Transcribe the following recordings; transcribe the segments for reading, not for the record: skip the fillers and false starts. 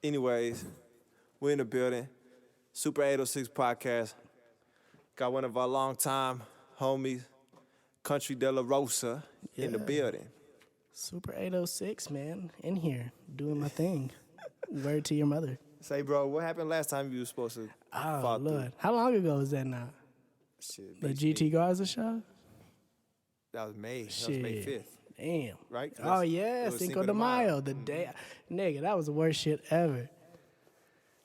Anyways, we're in the building. Super806 podcast. Got one of our longtime homies, Kuntry Dela Rosa, in the building. Super806, man, in here doing my thing. Word to your mother. Say, bro, what happened last time you were supposed to fall through? Lord. How long ago was that now? Shit, The beats GT me. Garza show? That was May. Shit. That was May 5th. Damn. Right? Oh, yeah, it was Cinco de Mayo. The day. Nigga, that was the worst shit ever.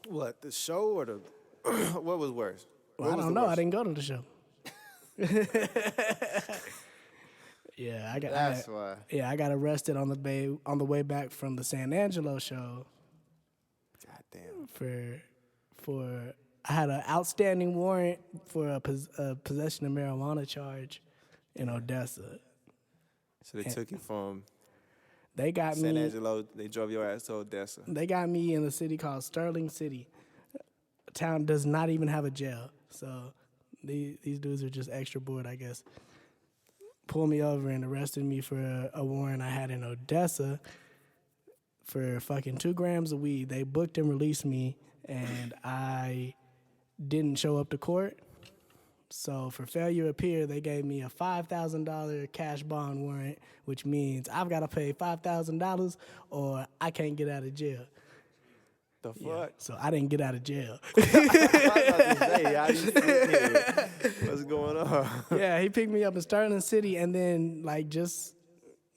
What, the show or the... what was worse? Well, I don't know. I didn't go to the show. Yeah, That's why. Yeah, I got arrested on the way back from the San Angelo show. Goddamn. For I had an outstanding warrant for a possession of marijuana charge in Odessa. So they took you from They got San me. Angelo, they drove your ass to Odessa. They got me in a city called Sterling City. A town does not even have a jail, so these dudes are just extra bored, I guess. Pulled me over and arrested me for a warrant I had in Odessa for fucking 2 grams of weed. They booked and released me, and I didn't show up to court. So for failure to appear, they gave me a $5,000 cash bond warrant, which means I've got to pay $5,000 or I can't get out of jail. The fuck? Yeah, so I didn't get out of jail. I was about to say, how you sitting here? What's going on? Yeah, he picked me up in Sterling City, and then these just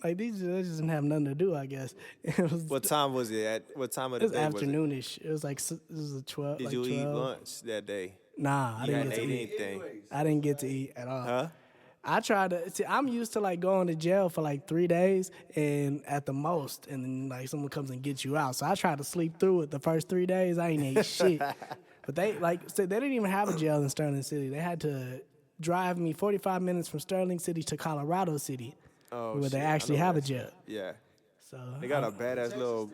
didn't have nothing to do, I guess. It was, What time was it at? What time of the it was day afternoonish. It was like it was a 12. Did like you 12. eat lunch that day? Nah, I You didn't hadn't get to ate eat. anything. I didn't get to eat at all. Huh? I tried to see. I'm used to going to jail for 3 days, and at the most, and then someone comes and gets you out. So I tried to sleep through it. The first 3 days, I ain't ate shit. But they they didn't even have a jail in Sterling City. They had to drive me 45 minutes from Sterling City to Colorado City, where they actually have a jail. Yeah. So They got a badass little...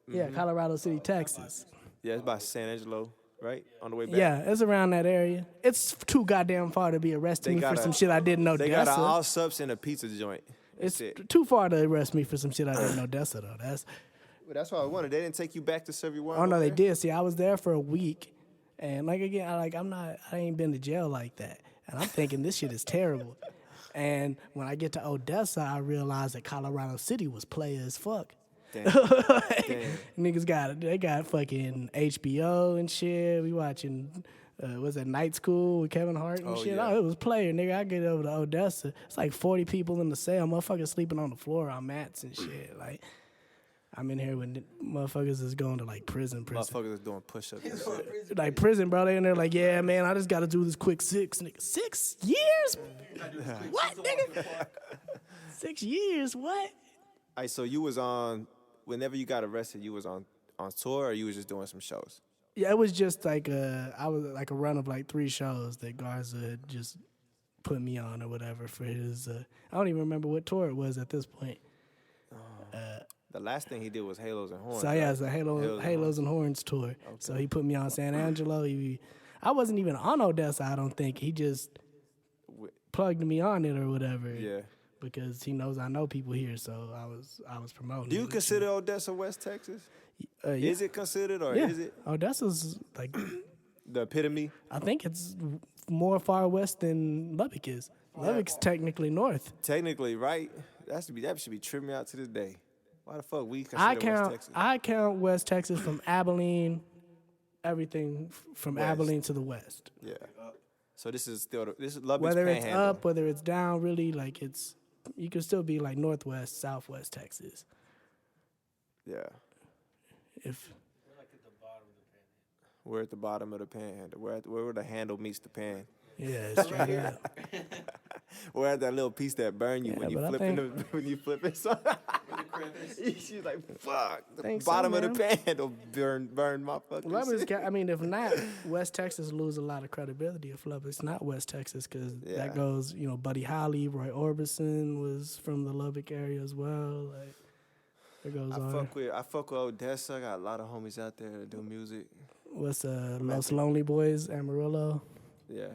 yeah, Colorado City, Texas. Yeah, it's by San Angelo, right? On the way back. Yeah, it's around that area. It's too goddamn far to be arresting me for some shit I didn't know. They got an all subs and a pizza joint. It's too far to arrest me for some shit I didn't know. Odessa though. That's what I wanted. They didn't take you back to serve you one? Oh no, they did. See, I was there for a week, and again, I ain't been to jail like that, and I'm thinking this shit is terrible. And when I get to Odessa, I realized that Colorado City was play as fuck. Damn. Niggas got fucking HBO and shit. We watching was it Night School with Kevin Hart and shit? Yeah. Oh, it was player, nigga. I get over to Odessa. It's like 40 people in the cell. Motherfuckers sleeping on the floor on mats and shit. I'm in here when motherfuckers is going to prison. Motherfuckers is doing push-ups and shit. Prison, bro. They in there yeah, man, I just got to do this quick 6, nigga. 6 years? What, nigga? 6 years? What? All right, so you was on, whenever you got arrested, you was on tour or you was just doing some shows? Yeah, it was just I was a run of 3 shows that Garza had just put me on or whatever for his, I don't even remember what tour it was at this point. The last thing he did was Halos and Horns. So yeah, it's a Halos and Horns tour. Okay. So he put me on San Angelo. I wasn't even on Odessa, I don't think. He just plugged me on it or whatever. Yeah. Because he knows I know people here, so I was promoting. Do you consider Odessa West Texas? Yeah. Is it considered or is it? Odessa's the epitome? I think it's more far west than Lubbock is. Lubbock's technically north. Technically, right? That should be tripping me out to this day. Why the fuck we consider West Texas? I count West Texas from Abilene, everything from west. Abilene to the west. Yeah. So this is Lubbock's whether panhandle. It's up, whether it's down, really, you can still be northwest, southwest Texas. Yeah. If we're at the bottom of the panhandle. Where the handle meets the pan. Yeah, it's straight up. We're at that little piece that burn you when you flip it. So she's like, "Fuck!" The bottom of the panhandle burn my fucking. Lubbock's if not, West Texas lose a lot of credibility if Lubbock's not West Texas because that goes, Buddy Holly, Roy Orbison was from the Lubbock area as well. It goes on. I fuck with Odessa. I got a lot of homies out there that do music. What's Los Lonely Boys, Amarillo? Yeah.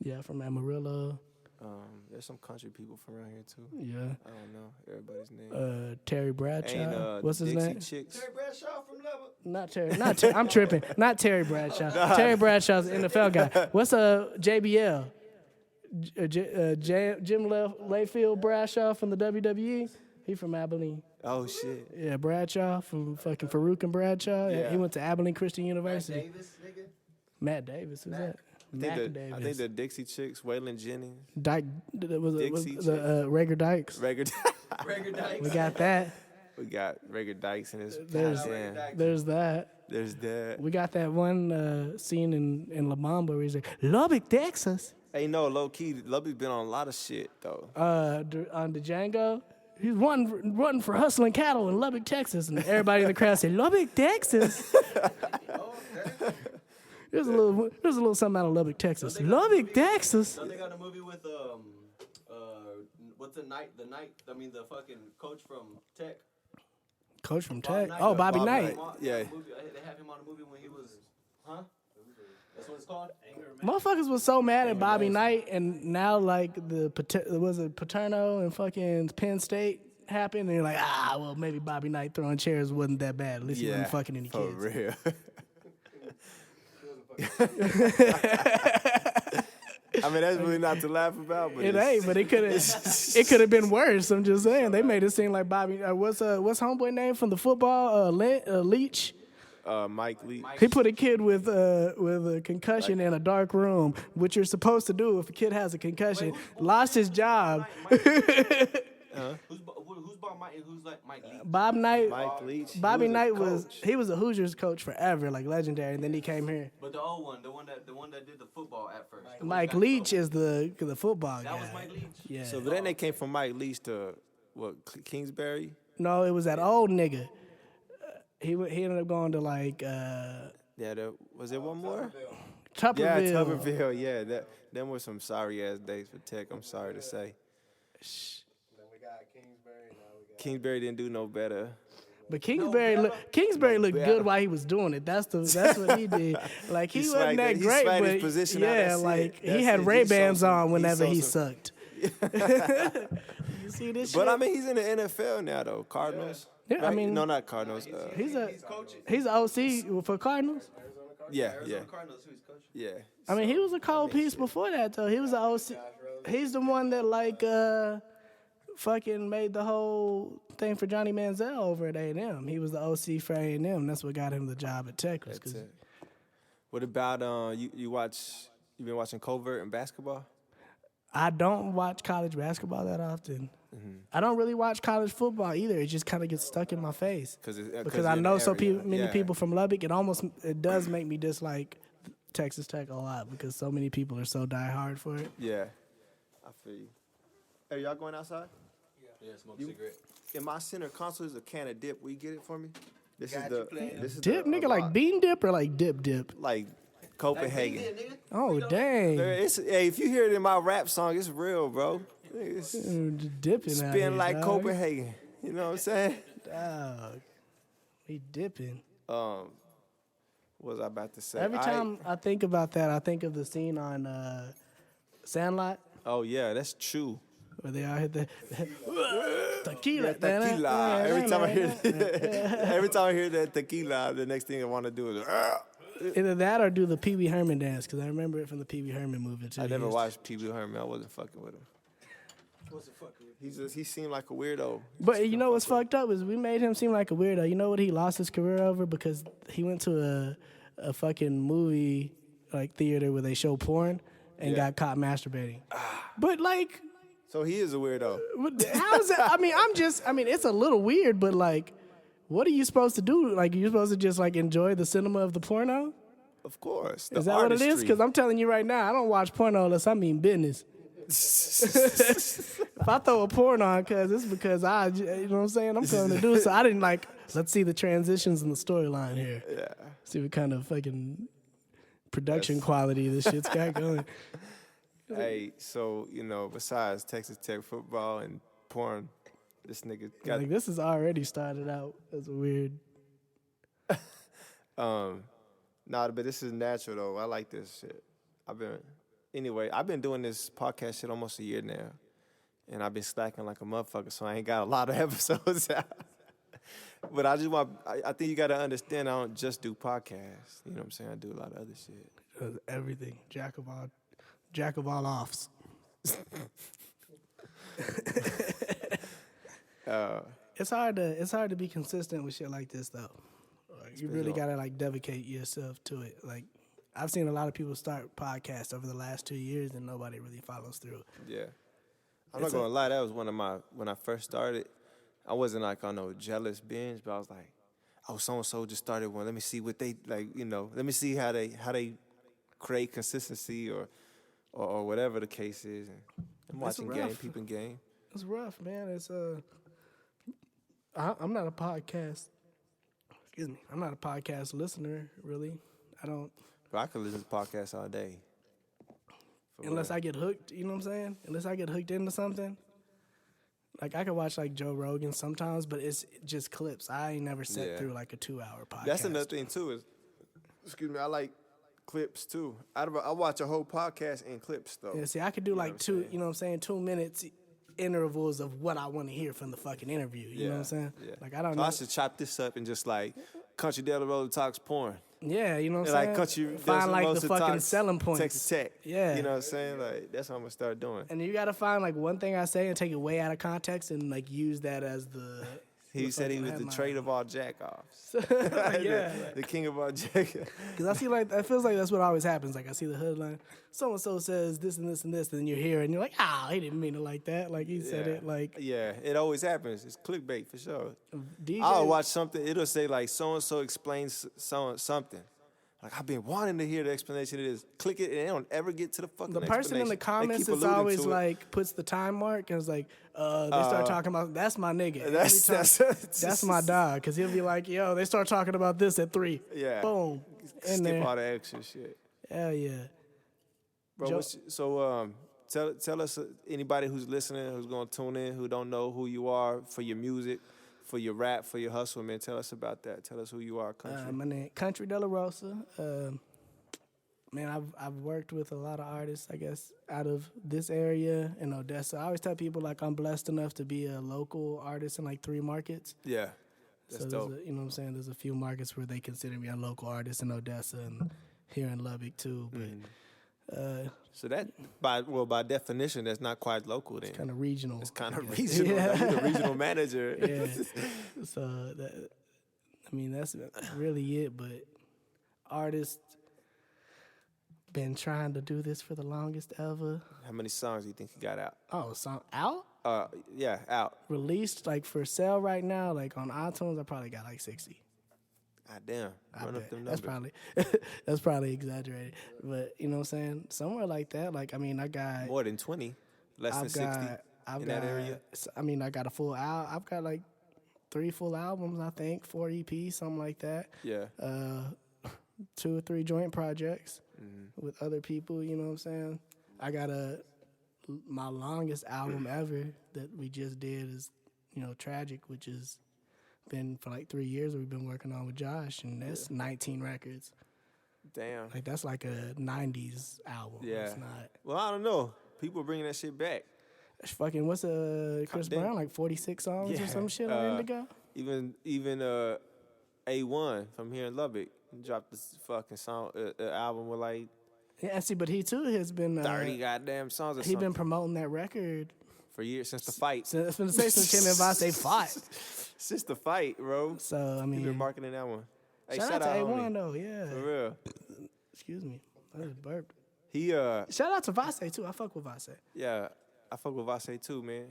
Yeah, from Amarillo. There's some country people from around here too. Yeah. I don't know everybody's name. Terry Bradshaw. Ain't What's the his Dixie name? Chicks? Terry Bradshaw from Lubbock. Not Terry. Not Terry. I'm tripping. Not Terry Bradshaw. Terry Bradshaw's an NFL guy. What's JBL? Jim Layfield Bradshaw from the WWE. He from Abilene. Oh shit. Yeah, Bradshaw from fucking Farouk and Bradshaw. Yeah. He went to Abilene Christian University. Davis, nigga. Matt Davis, who's that? I think the Dixie Chicks, Waylon Jennings. Dyke was Dixie the Rager Dykes. Rager Dykes. We got that. We got Rager Dykes in his There's goddamn. there's that. There's that. We got that one scene in La Mamba where he's like, Lubbock, Texas. Hey, no, low key, Lubbock's been on a lot of shit though. On the Django. He's running for hustling cattle in Lubbock, Texas, and everybody in the crowd said, Lubbock, Texas. There's a little something out of Lubbock, Texas. Lubbock, Texas. Don't they got a movie with what's the fucking coach from Tech? Coach from Bob Tech. Knight. Oh, Bobby Bob Knight. Knight. Yeah. They have him on a movie when he was, huh? That's what it's called? Motherfuckers was so mad at Bobby Knight, and now like Paterno and fucking Penn State happened, and you're like, well, maybe Bobby Knight throwing chairs wasn't that bad. At least he wasn't fucking any for kids. real. I mean, that's really not to laugh about, but It ain't, but it could have been worse. I'm just saying they made it seem like Bobby. What's homeboy name from the football? Leach. Mike Lee. He put a kid with a concussion in a dark room, which you're supposed to do if a kid has a concussion. Lost his job. Who's Bob Knight and who's like Mike Lee? Bob Knight. Mike Leach. Bobby He Knight a was coach. a Hoosiers coach forever, like legendary, and then he came here. But the old one, the one that did the football at first. Mike Leach is the football guy. That was Mike Leach. Yeah. So then they came from Mike Leach to what? Kingsbury. No, it was that old nigga. He ended up going to like Yeah, was there one more? Tupperville. Yeah, Tuberville. Yeah, them were some sorry ass days for Tech. I'm sorry to say. Then we got Kingsbury. Now we got Kingsbury didn't do no better. But Kingsbury looked good while he was doing it. That's what he did. Like he wasn't that great, swagged his but position out, yeah, that's like it. he That's had it. Ray-Bans He on whenever he saw some- sucked. You see this But shit? I mean, he's in the NFL now though. Cardinals. Yeah, I Right? mean- no, not Cardinals. he's an OC for Cardinals. Yeah. Arizona Cardinals, who he's coaching. Yeah. I mean, he was a cold piece before that though. He was an OC. He's the one that like fucking made the whole thing for Johnny Manziel over at A&M. He was the OC for A&M. That's what got him the job at Tech. That's it. What about you've been watching Covert and basketball? I don't watch college basketball that often. Mm-hmm. I don't really watch college football either. It just kind of gets stuck in my face Because because I know many people from Lubbock. It does make me dislike Texas Tech a lot because so many people are so diehard for it. Yeah, I feel you. Hey, y'all going outside? Yeah, smoke a cigarette. In my center console is a can of dip. Will you get it for me? This Got is you, the player. this is Dip, the, nigga, like bean dip or like dip? like Copenhagen. Oh, dang. Hey, if you hear it in my rap song, it's real, bro. It's Dipping out here, spin like dog. Copenhagen. You know what I'm saying? Dog. We dipping. What was I about to say? Every time I think about that, I think of the scene on Sandlot Oh yeah, that's true. where they all hit the tequila. Tequila. Every time I hear that tequila, the next thing I want to do is. Either that or do the Pee Wee Herman dance, because I remember it from the Pee Wee Herman movie, too. I never watched Pee Wee Herman. I wasn't fucking with him. He seemed like a weirdo. But you know what's fucked up is we made him seem like a weirdo. You know what he lost his career over? Because he went to a fucking movie like theater where they show porn and Yeah. got caught masturbating. But like, So he is a weirdo. how's that? I mean, it's a little weird, but like, what are you supposed to do? Like, you're supposed to just like enjoy the cinema of the porno? Of course. Is that what it is? Because I'm telling you right now, I don't watch porno unless I mean business. If I throw a porn on, it's because you know what I'm saying? I'm coming to do it. So I didn't like, let's see the transitions in the storyline here. Yeah. See what kind of fucking production quality this shit's got going. Hey, so, besides Texas Tech football and porn, this nigga got Like, this has already started out as a weird. Nah, but this is natural though. I like this shit. I've been anyway, I've been doing this podcast shit almost a year now, and I've been slacking like a motherfucker, so I ain't got a lot of episodes out. But I think you got to understand, I don't just do podcasts. You know what I'm saying? I do a lot of other shit. Does everything. Jack of all offs. It's hard to be consistent with shit like this though. Like, you really gotta like dedicate yourself to it. Like I've seen a lot of people start podcasts over the last 2 years and nobody really follows through. Yeah. I'm not gonna lie, that was one of my, when I first started, I wasn't like on no jealous binge, but I was like, oh, so-and-so just started one. Let me see what they, like, you know, let me see how they create consistency or whatever the case is. And I'm watching game, peeping game. It's rough, man. It's I'm not a podcast. Excuse me. I'm not a podcast listener, really. I don't. But I could listen to podcasts all day. Unless I get hooked, you know what I'm saying? Unless I get hooked into something. Like, I could watch, like, Joe Rogan sometimes, but it's just clips. I ain't never sat through, like, a 2-hour podcast. That's another thing, too, is, excuse me, I like clips, too. I watch a whole podcast in clips, though. Yeah, see, I could do, like, 2 minutes intervals of what I want to hear from the fucking interview. You know what I'm saying? Yeah. Like, I don't so know. I should chop this up and just, like, Country Dela Rosa talks porn. Yeah, you know what I'm like saying? Country find, like, Rosa the fucking talks selling points. Texas Tech. Yeah. You know what I'm saying? Like, that's what I'm going to start doing. And you got to find, like, one thing I say and take it way out of context and, like, use that as the... He said he was the trade of all jack-offs. Yeah. The king of all jack-offs. Because I see, like, it feels like that's what always happens. Like, I see the headline, so-and-so says this and this and this, and then you hear it, and you're like, he didn't mean it like that. Like, he said it, like... Yeah, it always happens. It's clickbait, for sure. DJ, I'll watch something, it'll say, like, so-and-so explains something. Like, I've been wanting to hear the explanation of this. Click it, and they don't ever get to the fucking the person in the comments is always like puts the time mark and it's like they start talking about that's my nigga. That's my dog because he'll be like, yo, they start talking about this at 3. Yeah, boom, in skip there. all the extra shit. Hell yeah, bro. Tell us anybody who's listening, who's gonna tune in, who don't know who you are for your music, for your rap, for your hustle, man. Tell us about that. Tell us who you are, Kuntry. My name Kuntry Dela Rosa. Man, I've worked with a lot of artists, I guess, out of this area in Odessa. I always tell people, like, I'm blessed enough to be a local artist in, like, 3 markets. Yeah, that's dope. You know what I'm saying? There's a few markets where they consider me a local artist in Odessa and here in Lubbock, too. But so that, by definition, that's not quite local then. It's kind of regional. It's kind of regional. Yeah. Like, you're the regional manager. Yeah. So, that's really it. But artists been trying to do this for the longest ever. How many songs do you think you got out? Oh, song out? Yeah, out. Released, like, for sale right now, like, on iTunes, I probably got, like, 60. God damn. Run up them numbers. That's probably exaggerated. But, you know what I'm saying? Somewhere like that. Like, I mean, I got... More than 20. Less than 60 in that area. I mean, I got a full album. I've got, like, 3 full albums, I think. 4 EPs, something like that. Yeah. 2 or 3 joint projects with other people, you know what I'm saying? I got my longest album ever that we just did is, Tragic, which has been for like 3 years we've been working on with Josh, and that's 19 records. Damn. Like, that's like a 90s album. Yeah. It's not. Well, I don't know. People are bringing that shit back. Fucking, what's Chris Brown, like 46 songs or some shit on Indigo? Even A1 from here in Lubbock dropped this fucking song, album with like... Yeah, see, but he too has been... 30 goddamn songs or something. He been promoting that record... For years, since the fight. I was going to say, since him and Vase fought. Since the fight, bro. So, I mean... He been marketing that one. Hey, shout out to A1, though, yeah. For real. Excuse me. I just burped. Shout out to Vase, too. I fuck with Vase. Yeah, I fuck with Vase, too, man.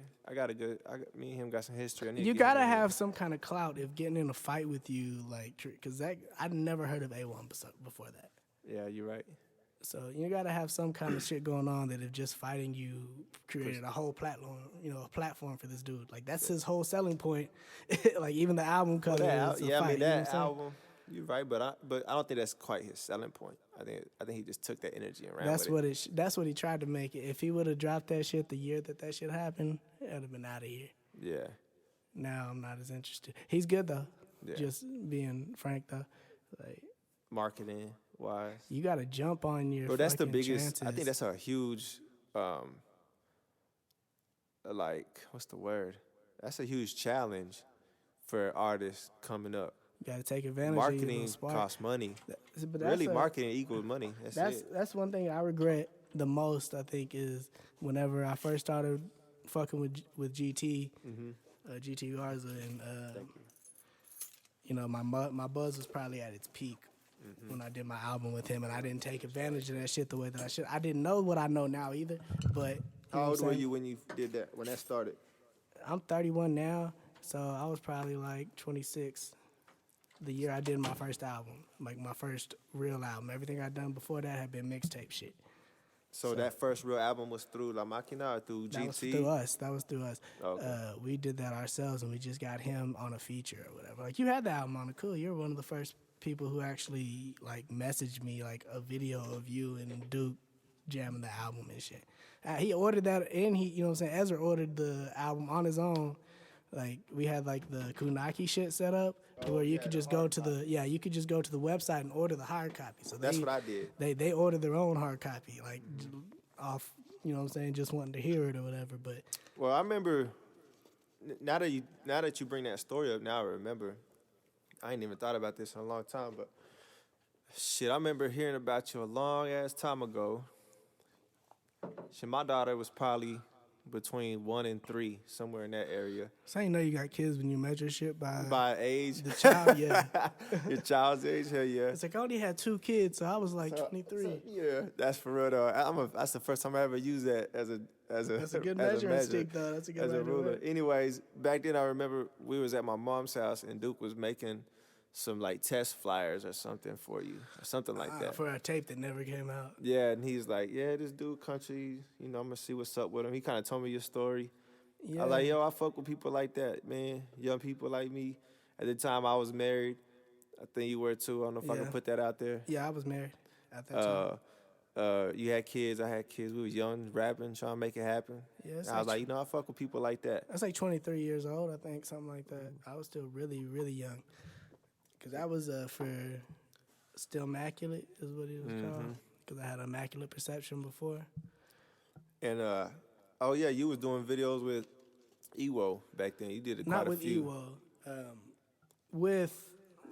Me and him got some history. You got to have some kind of clout if getting in a fight with you, like... Because I'd never heard of A1 before that. Yeah, you're right. So you got to have some kind of shit going on that if just fighting you created a whole platform for this dude. Like, that's his whole selling point. Like, even the album cover is a fight. I mean, that album, you're right, but I don't think that's quite his selling point. I think he just took that energy and ran with it. That's what he tried to make it. If he would have dropped that shit the year that shit happened, it would have been out of here. Yeah. Now I'm not as interested. He's good, though. Yeah. Just being frank, though. Like, marketing, wise. You got to jump on your Bro, that's the fucking biggest. I chances. think that's a huge, like, what's the word? That's a huge challenge for artists coming up. You got to take advantage of Marketing your little spark. costs money. But Really, marketing equals money. That's one thing I regret the most. I think is whenever I first started fucking with GT, GT Garza, and you know, my buzz was probably at its peak when I did my album with him, and I didn't take advantage of that shit the way that I should. I didn't know what I know now either. But How old were you when you did that? When that started? I'm 31 now, so I was probably like 26 the year I did my first album, like my first real album. Everything I'd done before that had been mixtape shit. So that first real album was through La Máquina or through GT? That was through us. Okay. We did that ourselves, and we just got him on a feature or whatever. Like, you had the album on it, cool. You were one of the first people who actually, like, messaged me, like, a video of you and Duke jamming the album and shit. He ordered that, and he, you know what I'm saying, Ezra ordered the album on his own. Like, we had, like, the Kunaki shit set up where you could just go to you could just go to the website and order the hard copy. So That's what I did. They ordered their own hard copy, like, off, you know what I'm saying, just wanting to hear it or whatever. But Well, I remember, now that you bring that story up, now I remember. I ain't even thought about this in a long time, but shit, I remember hearing about you a long ass time ago. Shit, my daughter was probably between 1 and 3, somewhere in that area. so you know you got kids when you measure shit By age. the child, yeah. Your child's age, hell yeah. It's like I only had 2 kids, so I was like 23. Yeah, that's for real though. That's the first time I ever used that as a That's a good as measuring stick, though. That's a good as a measuring ruler. stick. Anyways, back then I remember we was at my mom's house and Duke was making some like test flyers or something for you, or something like that. For a tape that never came out. Yeah, and he's like, yeah, this dude Kuntry, you know, I'm gonna see what's up with him. He kind of told me your story. Yeah. I was like, yo, I fuck with people like that, man. Young people like me. At the time I was married. I think you were too. I don't know if I can put that out there. Yeah, I was married at that time. You had kids, I had kids. We was young, rapping, trying to make it happen. Yeah, I was like, you know, I fuck with people like that. I was like 23 years old, I think, something like that. I was still really, really young. Because I was for Still Immaculate is what it was called. Because I had Immaculate Perception before. And, oh, yeah, you was doing videos with Ewo back then. You did Not quite a with few. Ewo. With,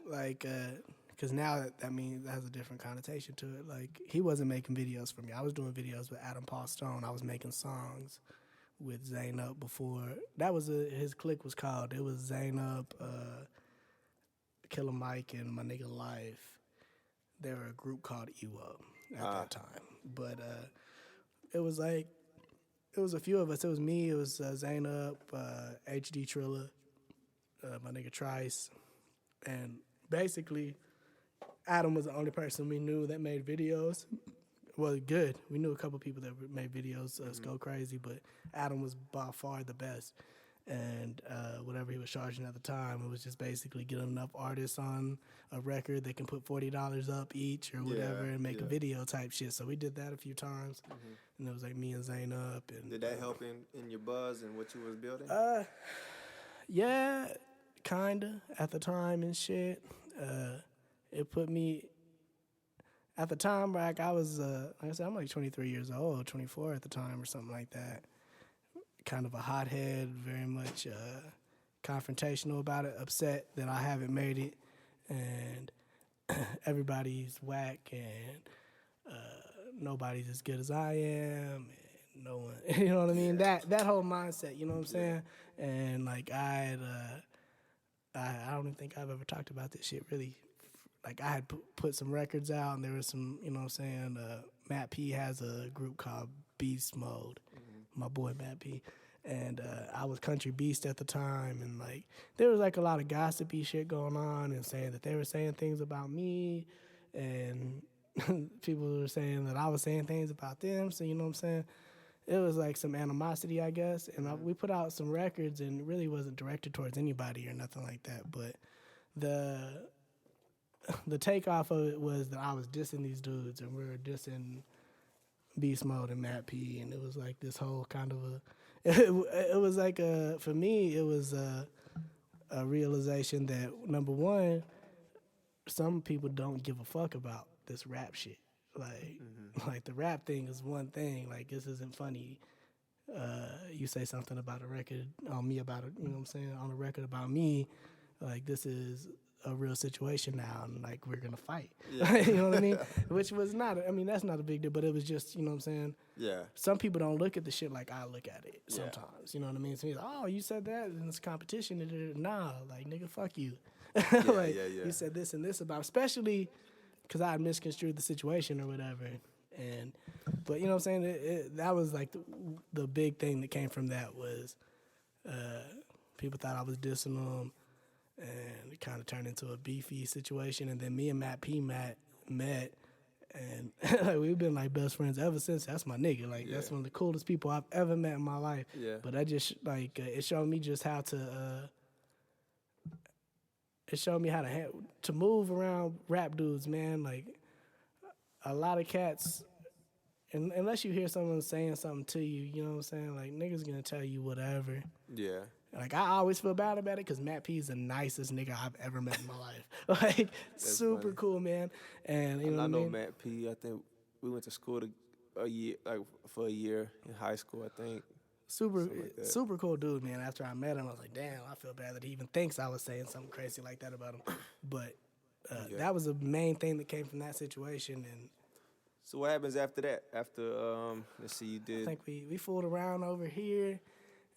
like, because now that means that has a different connotation to it. Like, he wasn't making videos for me. I was doing videos with Adam Paul Stone. I was making songs with Zainab before. That was his clique was called. It was Zainab, Killer Mike, and my nigga Life. They were a group called Ewo at that time. But it was like, it was a few of us. It was me, it was Zainab, HD Trilla, my nigga Trice. And basically, Adam was the only person we knew that made videos. Well, good. We knew a couple people that made videos, Go Crazy, but Adam was by far the best. And whatever he was charging at the time, it was just basically getting enough artists on a record that can put $40 up each or whatever and make a video type shit. So we did that a few times. And it was like me and Zainab. And, Did that help in your buzz and what you was building? Yeah, kinda at the time and shit. It put me at the time, like I was, like I said, I'm like 23 years old, 24 at the time or something like that. Kind of a hothead, very much confrontational about it, upset that I haven't made it, and everybody's whack, and nobody's as good as I am, and no one, you know what I mean? That whole mindset, you know what I'm saying? And like I don't even think I've ever talked about this shit really. Like I had put some records out, and there was some, you know what I'm saying? Matt P has a group called Beast Mode. My boy Matt P. And I was Country Beast at the time, and like there was like a lot of gossipy shit going on, and saying that they were saying things about me, and people were saying that I was saying things about them. So you know what I'm saying? It was like some animosity, I guess. And we put out some records, and it really wasn't directed towards anybody or nothing like that. But the takeoff of it was that I was dissing these dudes, and we were dissing Beast Mode and Matt P, and it was like this whole kind of it was like for me, it was a realization that, number one, some people don't give a fuck about this rap shit. Like, like the rap thing is one thing. Like, this isn't funny. You say something about a record on me about it, you know what I'm saying? On a record about me, like this is a real situation now, and like we're gonna fight. Yeah. You know what I mean? Which was not. I mean, that's not a big deal, but it was just, you know what I'm saying? Yeah. Some people don't look at the shit like I look at it Yeah. sometimes. You know what I mean? So he's like, oh, you said that in this competition. Nah, like nigga, fuck you. Like yeah. you said this and this about, especially because I had misconstrued the situation or whatever. But you know what I'm saying? That was like the big thing that came from that was people thought I was dissing them, and it kind of turned into a beefy situation. And then me and Matt met, and like, we've been like best friends ever since. That's my nigga. Like that's one of the coolest people I've ever met in my life. Yeah. But I just like it showed me just how to. It showed me how to move around rap dudes, man. Like a lot of cats, and unless you hear someone saying something to you, you know what I'm saying? Like niggas gonna tell you whatever. Yeah. Like I always feel bad about it because Matt P is the nicest nigga I've ever met in my life. Like super funny. cool, man. And you know what I I know mean? Matt P. I think we went to school for a year in high school, I think. Something like that. Super cool dude, man. After I met him, I was like, damn, I feel bad that he even thinks I was saying something crazy like that about him. But that was the main thing that came from that situation. And So what happens after that? After let's see, you I did. think we fooled around over here,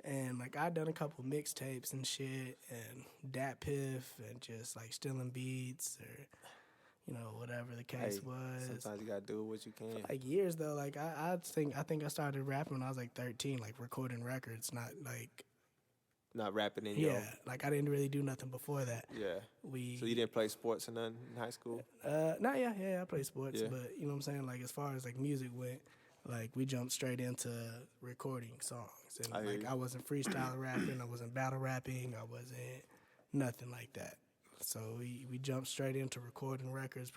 and like I done a couple mixtapes and shit, and Dat Piff, and just like stealing beats or whatever the case was. Sometimes you gotta do what you can. Like years though, like I think I started rapping when I was like 13, like recording records, not like Not rapping in yeah, like I didn't really do nothing before that. Yeah. We So you didn't play sports or nothing in high school? yeah, I played sports, Yeah. but you know what I'm saying, like as far as like music went, like we jumped straight into recording songs, and I hear like you. I wasn't freestyle rapping, I wasn't battle rapping, I wasn't nothing like that. So we jumped straight into recording records.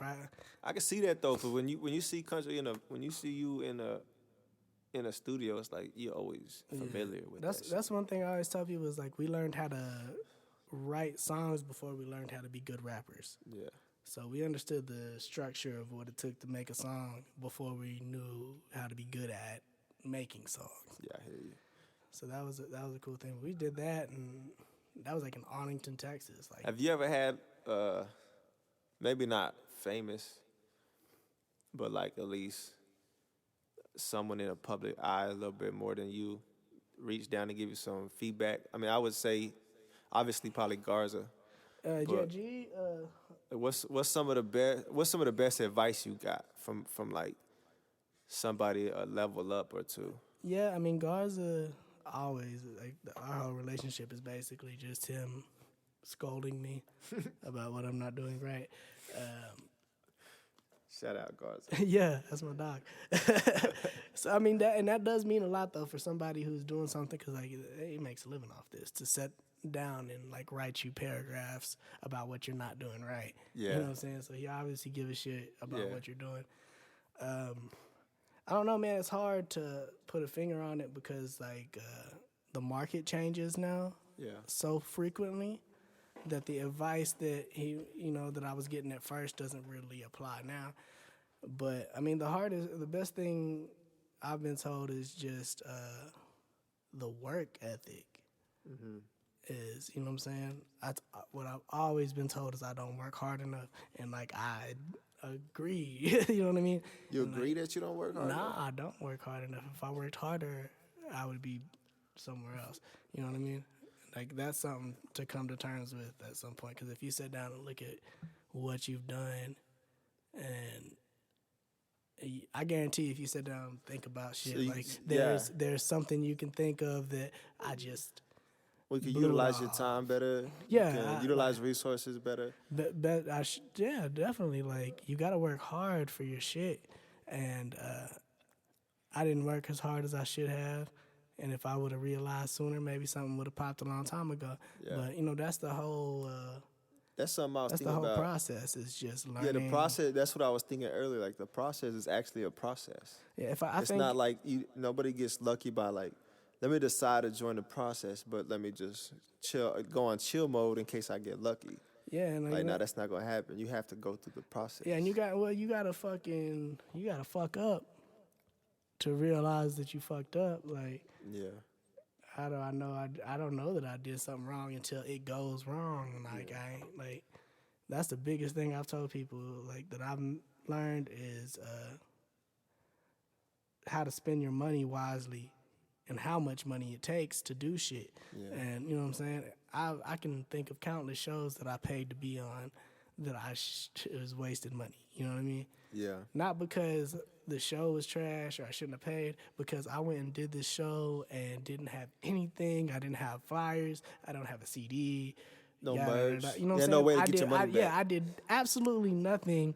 I can see that though, but when you see Kuntry when you see you in a studio, it's like you're always familiar with that. That's one thing I always tell people is like we learned how to write songs before we learned how to be good rappers. Yeah. So we understood the structure of what it took to make a song before we knew how to be good at making songs. Yeah, I hear you. So that was a cool thing. We did that, and that was like in Arlington, Texas. Like, Have you ever had maybe not famous, but like at least someone in a public eye a little bit more than you reach down to give you some feedback? I mean, I would say obviously probably Garza. G. What's some of the best advice you got from like somebody a level up or two? Yeah, I mean Garza always like our whole relationship is basically just him scolding me about what I'm not doing right. Shout out Garza. Yeah, that's my dog. So I mean that does mean a lot though for somebody who's doing something, because like he makes a living off this, to set down and like write you paragraphs about what you're not doing right. Yeah. You know what I'm saying? So he obviously give a shit about Yeah. what you're doing. I don't know, man. It's hard to put a finger on it because like the market changes now Yeah. so frequently that the advice that that I was getting at first doesn't really apply now. But I mean, the best thing I've been told is just the work ethic. Is, you know what I'm saying? What I've always been told is I don't work hard enough, and like I agree. You know what I mean? You And, agree that you don't work hard? Nah, I don't work hard enough. If I worked harder, I would be somewhere else. You know what I mean? Like that's something to come to terms with at some point. Because if you sit down and look at what you've done, and I guarantee if you sit down and think about shit, So you- like yeah. there's something you can think of that I just. We can blew utilize it your off. time better. Yeah, You can I- utilize resources better. But yeah, definitely. Like you got to work hard for your shit, and I didn't work as hard as I should have. And if I would have realized sooner, maybe something would have popped a long time ago. Yeah. But that's the whole. That's something I was That's the thinking whole about. process. Is just learning. Yeah, the process. That's what I was thinking earlier. Like the process is actually a process. Yeah, if I It's think not like nobody gets lucky by like, let me decide to join the process, but let me just go on chill mode in case I get lucky. Yeah, and Like, no, that's not gonna happen. You have to go through the process. yeah, and you gotta fuck up to realize that you fucked up. Like, Yeah. how do I know? I don't know that I did something wrong until it goes wrong. Like, I ain't, like, that's the biggest thing I've told people, like, that I've learned is how to spend your money wisely and how much money it takes to do shit. Yeah. And you know what I'm saying? I can think of countless shows that I paid to be on that it was wasted money. You know what I mean? Yeah. Not because the show was trash or I shouldn't have paid, because I went and did this show and didn't have anything. I didn't have flyers. I don't have a CD. No yada, merch. yada. You know what Yeah, I'm no saying? way to get your money back. Yeah, I did absolutely nothing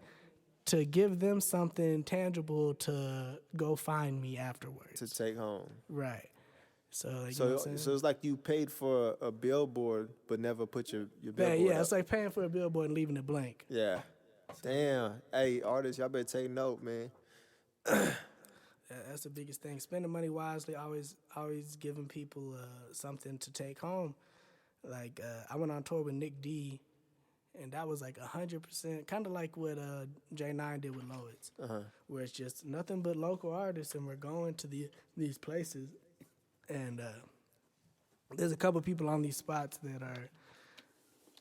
to give them something tangible to go find me afterwards. To take home. Right. So, like, you know So, what I'm saying? so it's like you paid for a billboard, but never put your billboard Yeah, up. it's like paying for a billboard and leaving it blank. Yeah. Damn. Hey, artists, y'all better take note, man. That's the biggest thing. Spending money wisely, always giving people something to take home. Like, I went on tour with Nick D, and that was like 100%, kind of like what J9 did with Lowids, where it's just nothing but local artists, and we're going to these places. And there's a couple people on these spots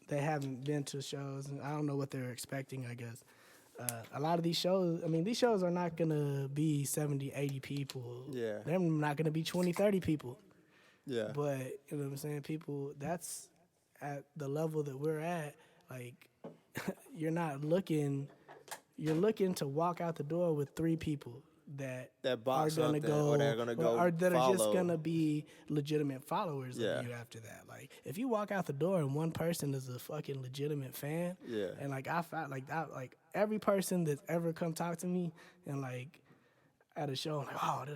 they haven't been to shows, and I don't know what they're expecting, I guess. A lot of these shows are not going to be 70, 80 people. Yeah. They're not going to be 20, 30 people. Yeah. But, you know what I'm saying, people, that's at the level that we're at, like, you're looking to walk out the door with 3 people that bought are gonna something, go, or they're gonna go or that are just follow. gonna be legitimate followers Yeah. of you after that. Like, if you walk out the door and one person is a fucking legitimate fan, Yeah. and like I found like every person that's ever come talk to me and like at a show, I'm like, oh,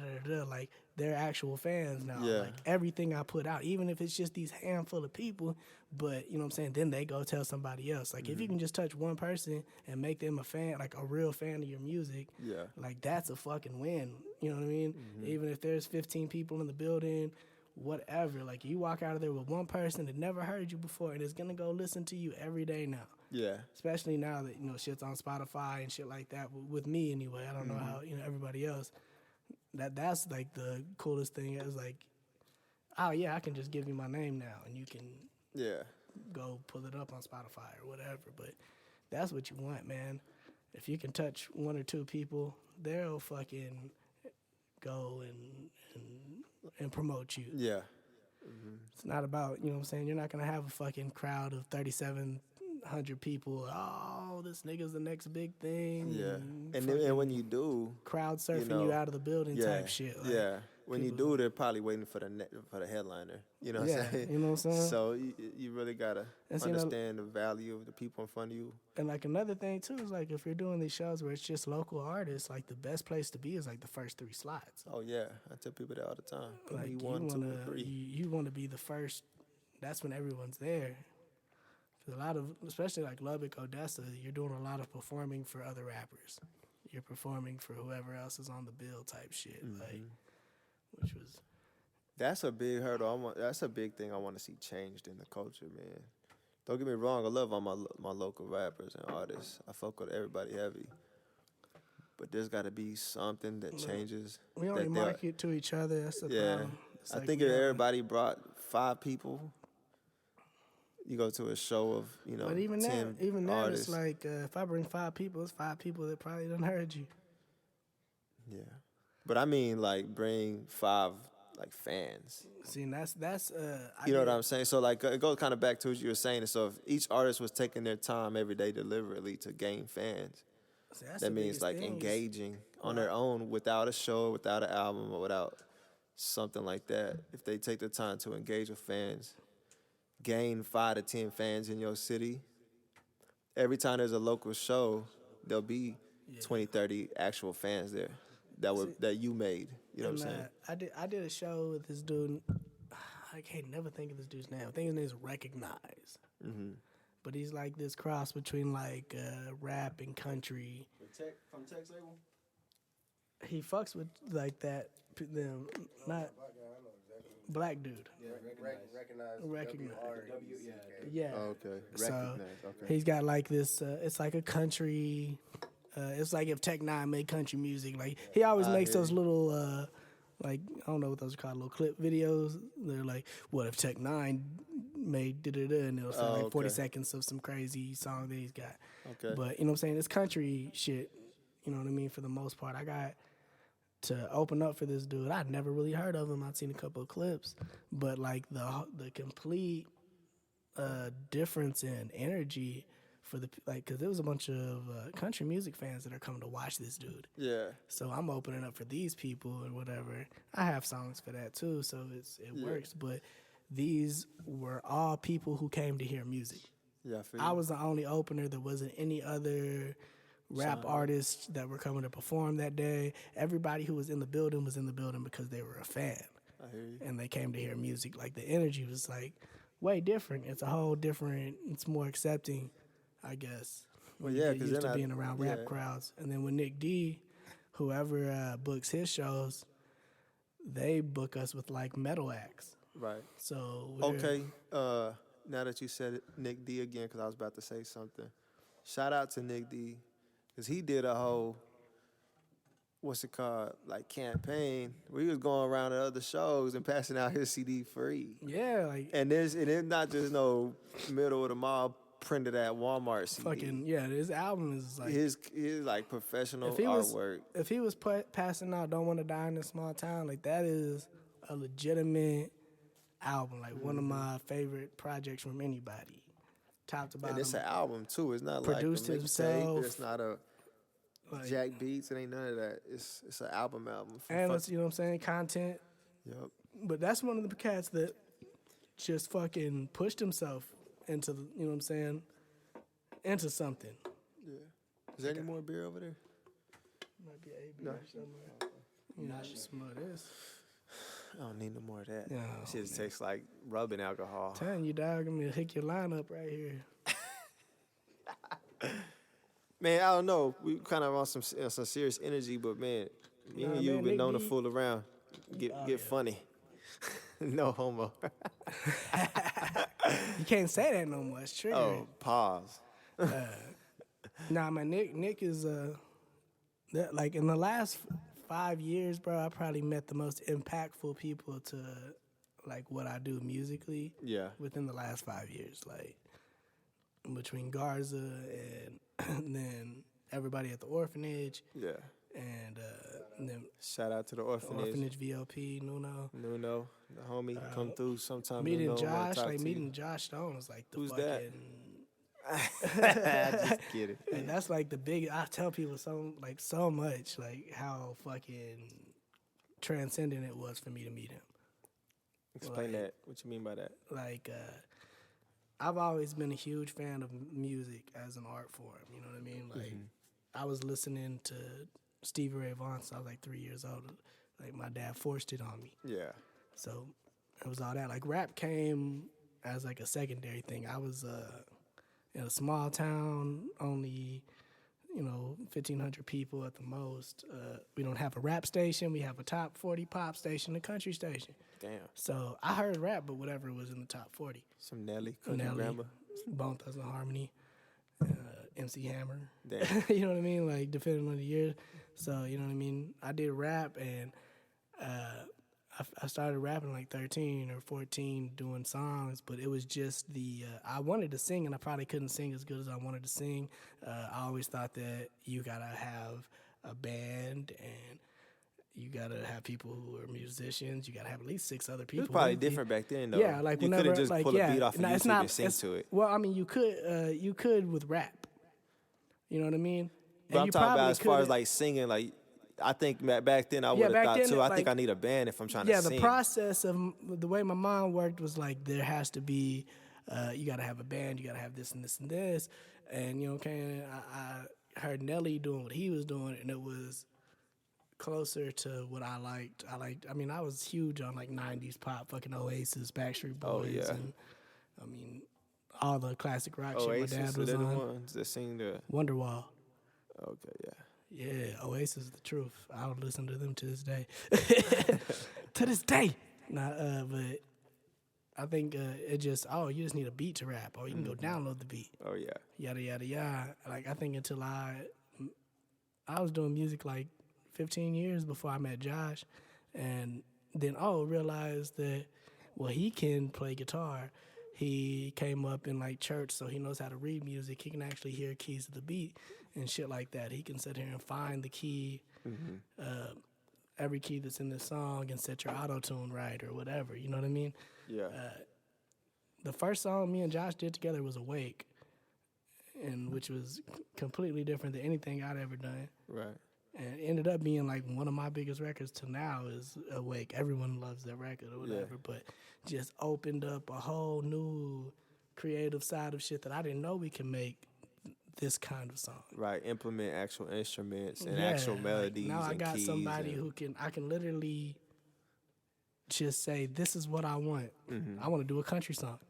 like they're actual fans now. Yeah. Like, everything I put out, even if it's just these handful of people, but you know what I'm saying, then they go tell somebody else. Like, if you can just touch one person and make them a fan, like a real fan of your music, Yeah. like, that's a fucking win. You know what I mean? Even if there's 15 people in the building, whatever. Like, you walk out of there with one person that never heard you before and is gonna go listen to you every day now. Yeah. Especially now that, you know, shit's on Spotify and shit like that. With me anyway, I don't know how, you know, everybody else. That's like the coolest thing. Is like, oh yeah, I can just give you my name now and you can Yeah. go pull it up on Spotify or whatever. But that's what you want, man. If you can touch 1 or 2 people, they'll fucking go and promote you. Yeah. It's not about, you know what I'm saying, you're not going to have a fucking crowd of 3,700 people. Oh, this nigga's the next big thing. Yeah. And when you do, Crowd surfing know, you out of the building type shit. Like, yeah. When you do, they're probably waiting for the headliner. You know what I'm saying? You know what I'm saying? So you really gotta And so, you know, understand the value of the people in front of you. And like another thing too is like, if you're doing these shows where it's just local artists, like the best place to be is like the first 3 slots. Oh yeah, I tell people that all the time. Put Like, me 1, 2, or 3. you want to be the first. That's when everyone's there. 'Cause a lot of, especially like Lubbock, Odessa, you're doing a lot of performing for other rappers. You're performing for whoever else is on the bill type shit. Like, which was. That's a big hurdle. That's a big thing I want to see changed in the culture, man. Don't get me wrong. I love all my local rappers and artists. I fuck with everybody heavy. But there's got to be something that changes. We only that market to each other. That's the Yeah. problem. It's I like think we if have- everybody brought 5 people, you go to a show of, you know, But even 10 then, artists. it's like if I bring 5 people, it's 5 people that probably done heard you. Yeah. But I mean, like, bring 5, like, fans. See, and that's You know what I'm saying? So, like, it goes kind of back to what you were saying. So, if each artist was taking their time every day deliberately to gain fans, that means, like, engaging on their own without a show, without an album, or without something like that. If they take the time to engage with fans, gain 5 to 10 fans in your city, every time there's a local show, there'll be 20, 30 actual fans there that you made. You know what I'm saying? I did a show with this dude. I can't never think of this dude's name. I think his name is Recognize. But he's like this cross between like rap and country. From Tex label? He fucks with like that. Them not. Black dude. Yeah, Recognize. Recognize. W-R-E-C-K. Yeah. Oh, okay. So, Recognize. Okay. He's got like this. It's like a country. It's like if Tech Nine made country music. Like he always makes hear those you. little, like I don't know what those are called, little clip videos. They're like, what if Tech Nine made da da da, and it'll sound like 40 okay. seconds of some crazy song that he's got. Okay. But you know what I'm saying? It's country shit. You know what I mean? For the most part, I got to open up for this dude. I'd never really heard of him. I'd seen a couple of clips, but like the complete difference in energy for the because there was a bunch of country music fans that are coming to watch this dude. Yeah. So I'm opening up for these people or whatever. I have songs for that too, so it works. But these were all people who came to hear music. Yeah. I feel I you. was the only opener. There wasn't any other rap artists that were coming to perform that day. Everybody who was in the building because they were a fan. I hear you. And they came to hear music. Like the energy was like way different. It's a whole different, it's more accepting, I guess. Well, when yeah, you get 'cause used then to being around rap yeah. crowds. And then with Nick D, whoever books his shows, they book us with like metal acts. Right. So we're- Okay. Now that you said it, Nick D again, because I was about to say something. Shout out to Nick D, because he did a whole, what's it called, like campaign where he was going around to other shows and passing out his CD free. Yeah, like And it's not just no middle of the mall printed at Walmart CD. fucking, yeah, his album is like, his like professional if he was artwork. if he was passing out "Don't Want to Die in a Small Town," like that is a legitimate album, like one of my favorite projects from anybody, top to bottom. And it's an album too. It's not Produced like a mixtape. himself. It's not a Like, Jack Beats. It ain't none of that. It's an album. and it's, you know what I'm saying, content. Yep. But that's one of the cats that just fucking pushed himself into the, you know what I'm saying, into something. Yeah. Is there any more beer over there? Might be a beer somewhere. You know, smell this. I don't need no more of that. No, Shit just tastes like rubbing alcohol. Telling you, dog, I'm gonna hook your line up right here. Man, I don't know. We kind of on some serious energy, but man, me Nah, and you man, been Nick known to D- fool around, get funny. No homo. You can't say that no more. It's triggering. Oh, pause. Nah, man, Nick is that, like in the last 5 years, bro, I probably met the most impactful people to like what I do musically. Yeah. Within the last 5 years, like between Garza and then everybody at the orphanage, Yeah. and then Shout out to the the orphanage. orphanage VLP, Nuno. Nuno, the homie, come through sometime. Meeting Nuno, wanna Josh, talk like to meeting Josh Stone was like the Who's fucking. that? Just kidding. And that's like the big. I tell people so much, like how fucking transcendent it was for me to meet him. Explain that. What you mean by that? Like, I've always been a huge fan of music as an art form. You know what I mean? Like, I was listening to Stevie Ray Vaughan since I was like 3 years old. Like, my dad forced it on me. Yeah. So it was all that. Like, rap came as like a secondary thing. I was in a small town, only 1,500 people at the most. We don't have a rap station. We have a top 40 pop station, a country station. Damn. So I heard rap, but whatever was in the top 40. Some Nelly, Country Nelly, Grandma. Bone Thugs and Harmony, MC Hammer. Damn. You know what I mean? Like, depending on the year. So, you know what I mean? I did rap, and I started rapping like 13 or 14 doing songs, but it was just I wanted to sing, and I probably couldn't sing as good as I wanted to sing. I always thought that you got to have a band, and you got to have people who are musicians. You got to have at least 6 other It people. was probably with you. different back then, though. Yeah, like you whenever, couldn't just like, pull yeah, a beat off of no, it's YouTube not, and sing it's- to it. Well, I mean, you could with rap. You know what I mean? But I'm you talking about probably as far as could've- like singing, like I think back then I would have back thought then, too. I like- think I need a band if I'm trying yeah, to the sing. process of the way my mind worked was like there has to be, you got to have a band, you got to have this and this and this, and I heard Nelly doing what he was doing, and it was closer to what I liked. I was huge on like '90s pop, fucking Oasis, Backstreet Boys, yeah. and I mean all the classic rock shit my Oasis, dad so was they're the on. ones that sing the. Wonderwall. Okay, yeah. Yeah, Oasis is the truth. I would listen to them to this day. To this day. But I think it just you just need a beat to rap, or you can go download the beat. Oh yeah. Yada yada yada. Like I think until I was doing music like 15 years before I met Josh, and then realized that he can play guitar. He came up in like church, so he knows how to read music. He can actually hear keys of the beat and shit like that. He can sit here and find the key, every key that's in the song, and set your auto tune right or whatever. You know what I mean? Yeah. The first song me and Josh did together was "Awake," and which was completely different than anything I'd ever done. Right. And it ended up being like one of my biggest records till now is "Awake." Everyone loves that record or whatever, but just opened up a whole new creative side of shit that I didn't know we can make this kind of song. Right. Implement actual instruments and actual melodies. Now I and got keys somebody and... who I can literally just say, this is what I want. I want to do a country song.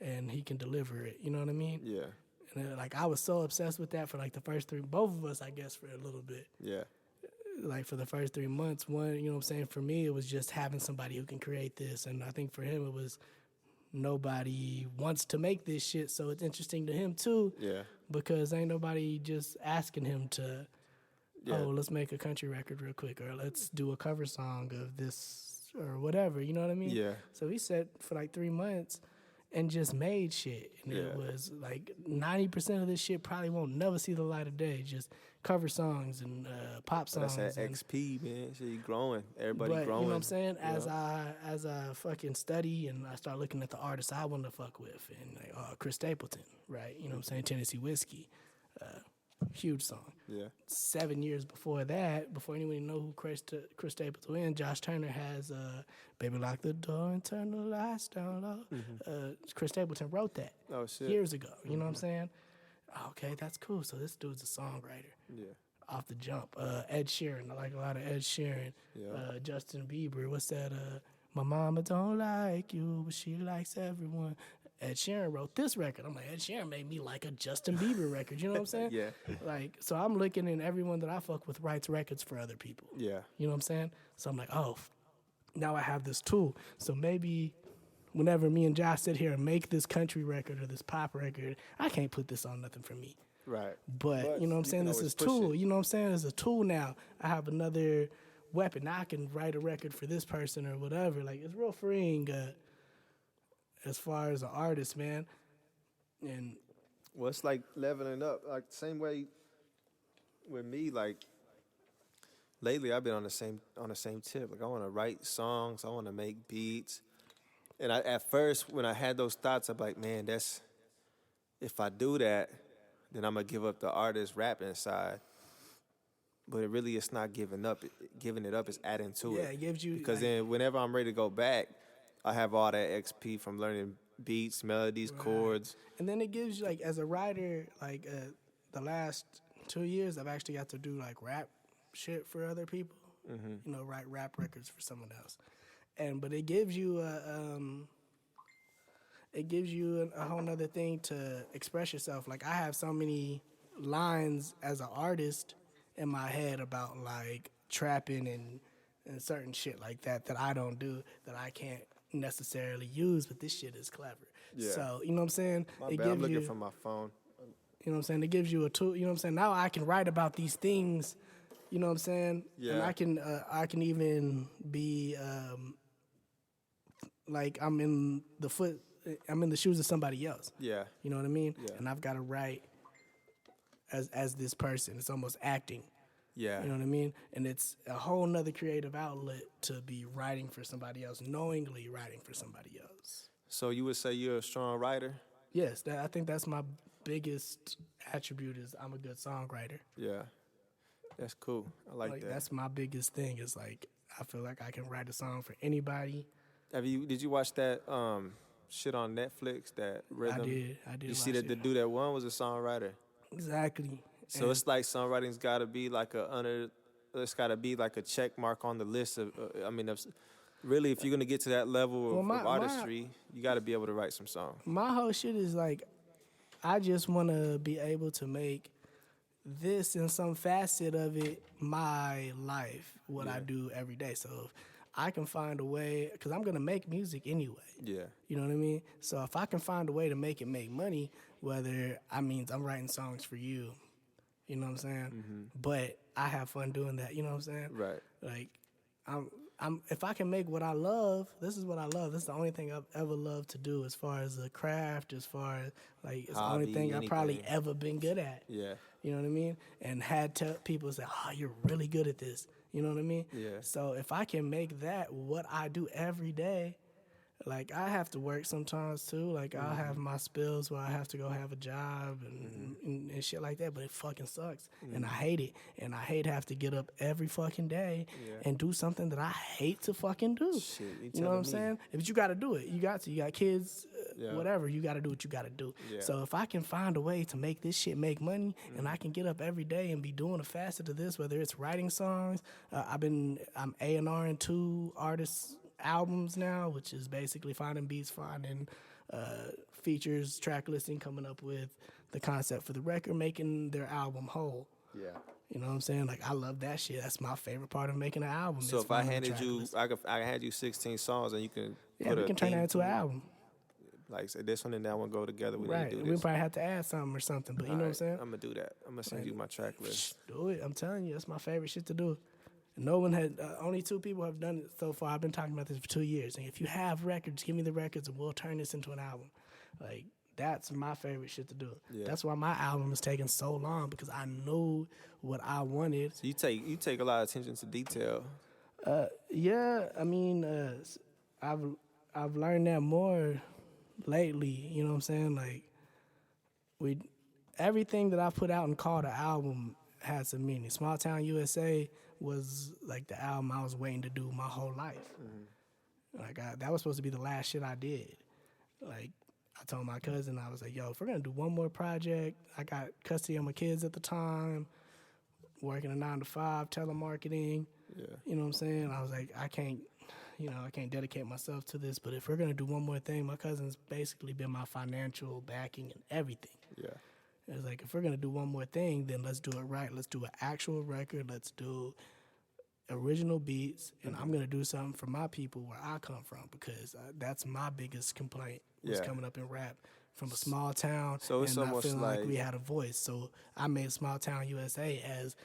And he can deliver it. You know what I mean? Yeah. And like I was so obsessed with that for like the first both of us, I guess, for a little bit. Yeah. Like for the first 3 months, you know what I'm saying? For me, it was just having somebody who can create this. And I think for him, it was nobody wants to make this shit. So it's interesting to him too. Yeah. Because ain't nobody just asking him to, let's make a country record real quick, or let's do a cover song of this or whatever. You know what I mean? Yeah. So he sat for like 3 months and just made shit. And it was like 90% of this shit probably won't never see the light of day. Just cover songs and pop songs. That's that XP, man. So you growing. Everybody but, growing. You know what I'm saying? Yeah. As I fucking study and I start looking at the artists I want to fuck with, and like Chris Stapleton, right? You know what I'm saying? Tennessee Whiskey. Huge song. Yeah. 7 years before that, before anyone know who Chris Stapleton is, Josh Turner has "Baby Lock the Door and Turn the Lights Down Low." Chris Stapleton wrote that years ago. You know what I'm saying? Okay, that's cool. So this dude's a songwriter. Yeah. Off the jump. Ed Sheeran. I like a lot of Ed Sheeran. Yeah. Justin Bieber. What's that? My mama don't like you, but she likes everyone. Ed Sheeran wrote this record. I'm like, Ed Sheeran made me like a Justin Bieber record. You know what I'm saying? Yeah. Like, so I'm looking, and everyone that I fuck with writes records for other people. Yeah. You know what I'm saying? So I'm like, now I have this tool. So maybe whenever me and Josh sit here and make this country record or this pop record, I can't put this on nothing for me. Right. But you know what I'm saying? This is tool. You know what I'm saying? It's a tool now. I have another weapon. Now I can write a record for this person or whatever. Like, it's real freeing as far as an artist, man. And well, it's like leveling up. Like the same way with me, like lately I've been on the same tip. Like I want to write songs, I want to make beats. And at first when I had those thoughts, I'm like, man, if I do that, then I'm gonna give up the artist rapping side. But it's not giving up. Giving it up is adding to it. Yeah, it gives you... Because then whenever I'm ready to go back, I have all that XP from learning beats, melodies, chords. And then it gives you, like, as a writer, like, the last 2 years, I've actually got to do, like, rap shit for other people. You know, write rap records for someone else. But it gives you a whole nother thing to express yourself. Like, I have so many lines as an artist in my head about, like, trapping and certain shit like that I don't do, that I can't necessarily use, but this shit is clever. Yeah. So, you know what I'm saying? My bad, I'm looking for my phone. You know what I'm saying? It gives you a tool. You know what I'm saying? Now I can write about these things. You know what I'm saying? Yeah. And I can even be like I'm in the shoes of somebody else. Yeah. You know what I mean? Yeah. And I've got to write as this person. It's almost acting. Yeah. You know what I mean? And it's a whole nother creative outlet to be writing for somebody else, knowingly writing for somebody else. So you would say you're a strong writer? Yes, I think that's my biggest attribute is I'm a good songwriter. Yeah. That's cool. I like that. That's my biggest thing is like I feel like I can write a song for anybody. Did you watch that shit on Netflix, that Rhythm? I did. You see that the dude that won was a songwriter? Exactly. So it's like songwriting's got to be like it's got to be like a check mark on the list of, really, if you're going to get to that level of artistry, you got to be able to write some songs. My whole shit is like, I just want to be able to make this in some facet of it my life, what I do every day. So if I can find a way, because I'm gonna make music anyway. Yeah. You know what I mean? So if I can find a way to make it make money, whether I means I'm writing songs for you, you know what I'm saying? But I have fun doing that. You know what I'm saying? Right. Like, I'm if I can make what I love, this is what I love. This is the only thing I've ever loved to do as far as the craft, as far as like it's the only Hobby, thing I've probably anything. ever been good at. Yeah. You know what I mean? And had people say, "Oh, you're really good at this." You know what I mean? Yeah. So if I can make that what I do every day, like I have to work sometimes too. Like I'll have my spills where I have to go have a job and shit like that. But it fucking sucks, and I hate it. And I hate have to get up every fucking day and do something that I hate to fucking do. Shit, you know what I'm saying? If you got to do it, you got to. You got kids, whatever. You got to do what you got to do. Yeah. So if I can find a way to make this shit make money, and I can get up every day and be doing a facet of this, whether it's writing songs, I'm A&R 2 artists albums now, which is basically finding beats, finding features, track listing, coming up with the concept for the record, making their album whole. Yeah. You know what I'm saying? Like I love that shit. That's my favorite part of making an album. So is if I finding the handed track you, list. I could hand you 16 songs and you can Yeah, put we a can turn that theme into to an it. album. Like say this one and that one go together. We Right. need to do We this. probably have to add something or something, but you know what I'm saying? I'm gonna do that. I'm gonna send you my track list. Do it. I'm telling you, that's my favorite shit to do. No one had, only 2 people have done it so far. I've been talking about this for 2 years. And if you have records, give me the records and we'll turn this into an album. Like, that's my favorite shit to do. Yeah. That's why my album is taking so long, because I know what I wanted. So you take a lot of attention to detail. Yeah, I mean, I've learned that more lately. You know what I'm saying? Like, everything that I put out and called an album has a meaning. Small Town USA was like the album I was waiting to do my whole life. Like that was supposed to be the last shit I did. Like I told my cousin, I was like, "Yo, if we're gonna do one more project," I got custody of my kids at the time, working a 9 to 5 telemarketing. Yeah. You know what I'm saying? I was like, I can't dedicate myself to this. But if we're gonna do one more thing, my cousin's basically been my financial backing and everything. Yeah. It's like, if we're going to do one more thing, then let's do it right. Let's do an actual record. Let's do original beats. And I'm going to do something for my people where I come from, because that's my biggest complaint was Yeah. coming up in rap from a small town So it's and not almost feeling like like- we had a voice. So I made Small Town USA as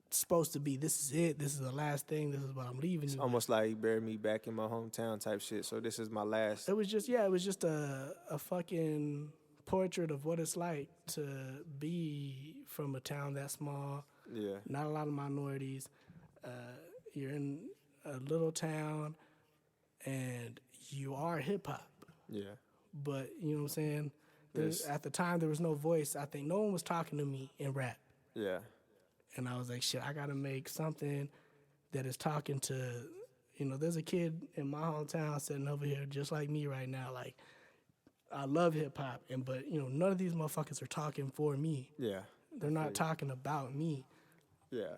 supposed to be, this is it. This is the last thing. This is what I'm leaving you with. Almost like you buried me back in my hometown type shit. So this is my last. It was just a fucking portrait of what it's like to be from a town that small. Yeah. Not a lot of minorities. You're in a little town, and you are hip hop. Yeah. But you know what I'm saying? Yes. At the time, there was no voice. I think no one was talking to me in rap, Yeah. and I was like, shit, I gotta make something that is talking to. There's a kid in my hometown sitting over here just like me right now. Like, I love hip hop, but none of these motherfuckers are talking for me. Yeah. They're not talking about me. Yeah.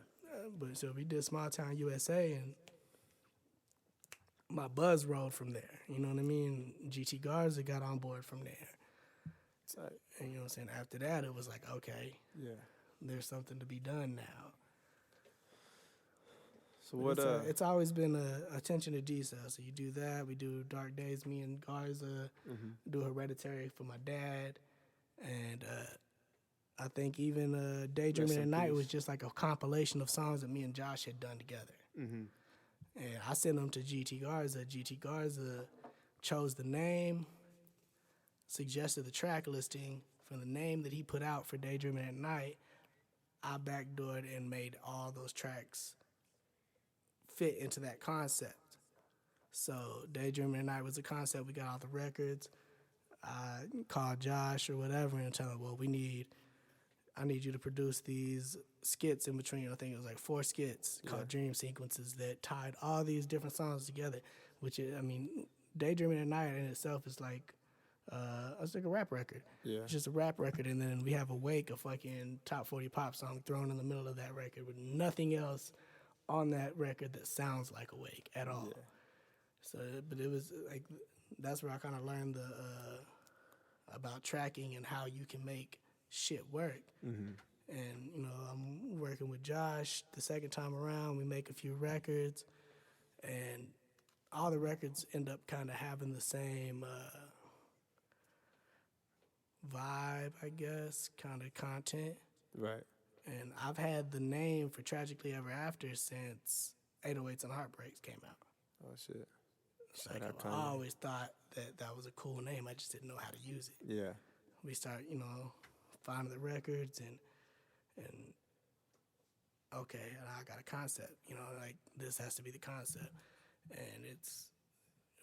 But so we did Small Town USA, and my buzz rolled from there. You know what I mean? GT Garza got on board from there. It's like, And you know what I'm saying? After that, it was like, okay, yeah. there's something to be done now. So what? It's always been attention to detail. So you do that. We do Dark Days, me and Garza. Do Hereditary for my dad. And I think even Daydreaming Rest at in Night peace. was just like a compilation of songs that me and Josh had done together. And I sent them to GT Garza. GT Garza chose the name, suggested the track listing from the name that he put out for Daydreaming at Night. I backdoored and made all those tracks fit into that concept. So Daydreaming at Night was a concept. We got all the records. I called Josh or whatever and tell him, well, I need you to produce these skits in between. I think it was like 4 skits called Dream Sequences that tied all these different songs together, which is, Daydreaming at Night in itself is like, it's like a rap record. Yeah. It's just a rap record, and then we have Awake, a fucking top 40 pop song thrown in the middle of that record with nothing else on that record that sounds like Awake at all. Yeah. So, but it was like, that's where I kind of learned about tracking and how you can make shit work. And I'm working with Josh the second time around. We make a few records, and all the records end up kind of having the same vibe, I guess, kind of content. Right. And I've had the name for Tragically Ever After since 808s and Heartbreaks came out. Oh shit. Like, Shout out I Kanye. always thought that was a cool name. I just didn't know how to use it. Yeah. We start, finding the records and okay, and I got a concept. Like this has to be the concept. And it's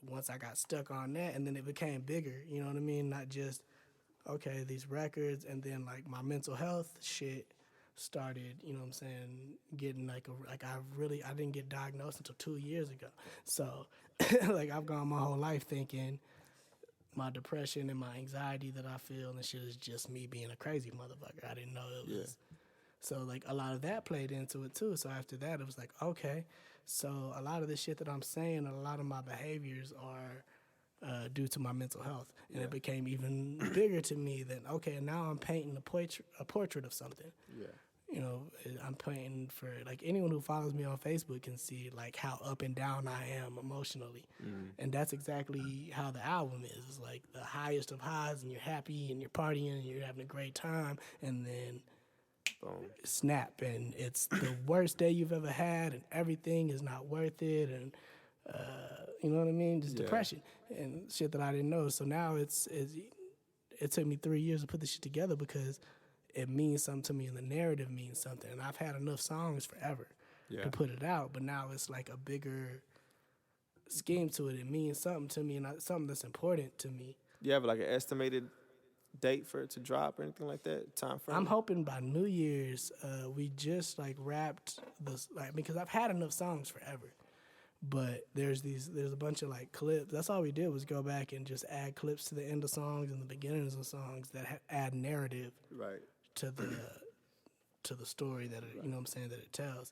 once I got stuck on that, and then it became bigger. You know what I mean? Not just okay, these records, and then like my mental health shit started, you know what I'm saying, getting I didn't get diagnosed until 2 years ago. So like I've gone my whole life thinking my depression and my anxiety that I feel and shit is just me being a crazy motherfucker. I didn't know it was. So like a lot of that played into it too. So after that it was like, okay, so a lot of the shit that I'm saying, a lot of my behaviors are due to my mental health. And it became even bigger to me than, okay, now I'm painting a portrait of something. Yeah. I'm painting for, like, anyone who follows me on Facebook can see, like, how up and down I am emotionally. And that's exactly how the album is. It's like the highest of highs, and you're happy, and you're partying, and you're having a great time, and then Boom. snap, and it's the worst day you've ever had, and everything is not worth it, and you know what I mean? Just depression and shit that I didn't know. So now it took me 3 years to put this shit together because it means something to me and the narrative means something. And I've had enough songs forever to put it out, but now it's like a bigger scheme to it. It means something to me and something that's important to me. You have like an estimated date for it to drop or anything like that? Time frame? I'm hoping by New Year's, we just like wrapped this, like, because I've had enough songs forever. But there's a bunch of like clips. That's all we did was go back and just add clips to the end of songs and the beginnings of songs that add narrative Right. to the story that it, you know what I'm saying, that it tells.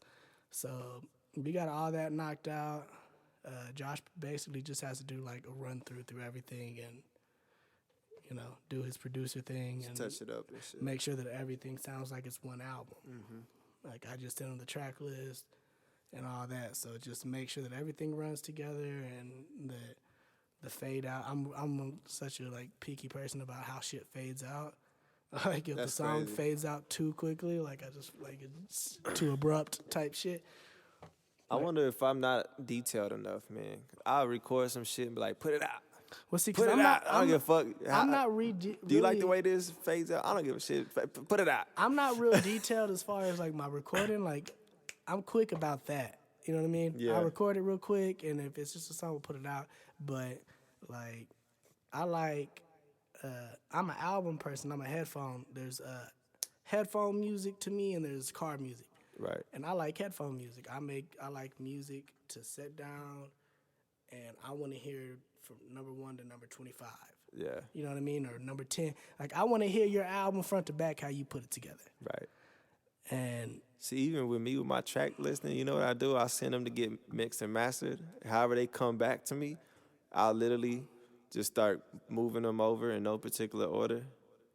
So we got all that knocked out. Josh basically just has to do like a run through everything and do his producer thing and Touch it up and shit. make sure that everything sounds like it's one album. Like I just sent him the track list and all that. So just make sure that everything runs together and the fade out. I'm such a like picky person about how shit fades out. Like if That's the song crazy. fades out too quickly, like I just like it's too abrupt type shit. I wonder if I'm not detailed enough, man. I'll record some shit and be like, put it out. Well, see, Put because it out. I don't give a fuck. I'm not Do you like the way this fades out? I don't give a shit. Put it out. I'm not real detailed as far as like my recording. Like I'm quick about that. You know what I mean? Yeah. I record it real quick, and if it's just a song, we'll put it out. But like, I'm an album person. I'm a headphone. There's headphone music to me, and there's car music. Right. And I like headphone music. I like music to sit down, and I want to hear from number 1 to number 25. Yeah. You know what I mean? Or number 10. Like, I want to hear your album front to back, how you put it together. Right. And See, even with me with my track listening, you know what I do? I send them to get mixed and mastered. However they come back to me, I'll literally just start moving them over in no particular order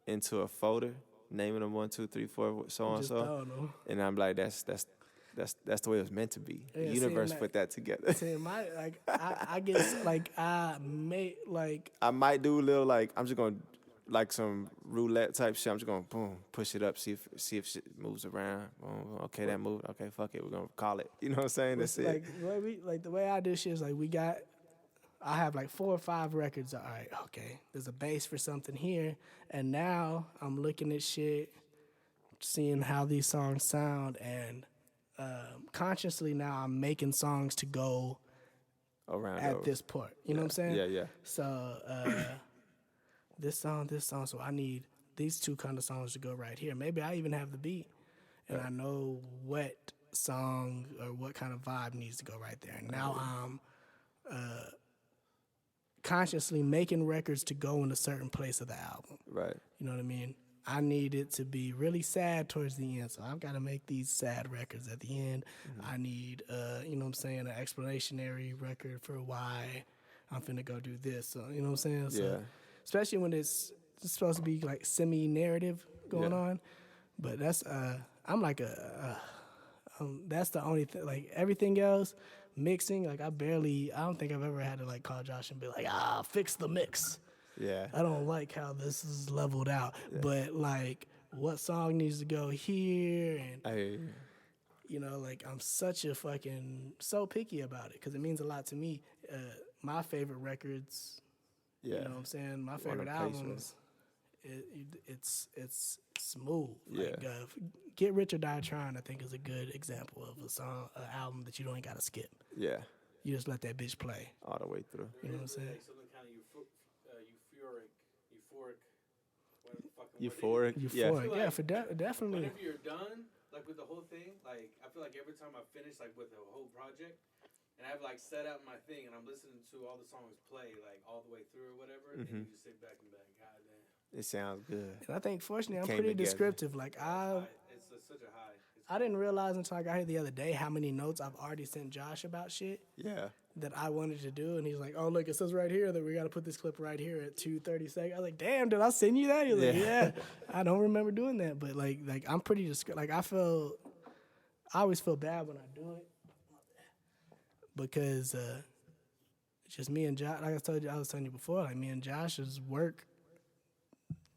into a folder, naming them 1, 2, 3, 4, so on just so. throwing them. And I'm like, that's the way it was meant to be. Yeah, The see, universe and put that together. See, I guess, like, I may, like... I might do a little, like, I'm just going to, like some roulette type shit. I'm just going to, boom, push it up, see if shit moves around. Boom, okay, that moved. Okay, fuck it, we're going to call it. You know what I'm saying? That's it. Like, the way I do shit is, like, I have, like, 4 or 5 records. All right, okay, there's a bass for something here. And now I'm looking at shit, seeing how these songs sound, and consciously now I'm making songs to go Around at over. this part. You know what I'm saying? Yeah. So this song. So I need these 2 kind of songs to go right here. Maybe I even have the beat, and I know what song or what kind of vibe needs to go right there. And now I'm consciously making records to go in a certain place of the album. Right. You know what I mean? I need it to be really sad towards the end, so I've got to make these sad records at the end. I need, you know what I'm saying, an explanationary record for why I'm finna go do this. So, you know what I'm saying? So, Yeah. especially when it's supposed to be like semi-narrative going on. But that's, I'm like that's the only thing. Like everything else, mixing, like I don't think I've ever had to like call Josh and be like, fix the mix. Yeah. I don't like how this is leveled out. But like what song needs to go here, and I hear you. you know, like I'm so picky about it because it means a lot to me. My favorite records, Yeah. you know what I'm saying? My Wanna favorite place albums, it's smooth. Like, Yeah. Get Rich or Die Trying, I think, is a good example of an album that you don't gotta skip. Yeah. You just let that bitch play. All the way through. You know what I'm saying? Like something kind of euphoric. Whatever the fucking Euphoric. word it is. Yeah. Euphoric, Like, yeah, definitely. Whenever you're done, like with the whole thing, like I feel like every time I finish like with the whole project, and I've like set up my thing, and I'm listening to all the songs play like all the way through or whatever, and you just sit back and be like, God damn. It sounds good. And I think, fortunately, I'm Came pretty together. descriptive. Like It's such a high. I didn't realize until I got here the other day how many notes I've already sent Josh about shit Yeah. that I wanted to do, and he's like, "Oh, look, it says right here that we got to put this clip right here at 2:30 seconds." I was like, "Damn, did I send you that?" He's like, "Yeah, I don't remember doing that." But like I'm pretty like I always feel bad when I do it because it's just me and Josh. Like I was telling you before, like me and Josh's work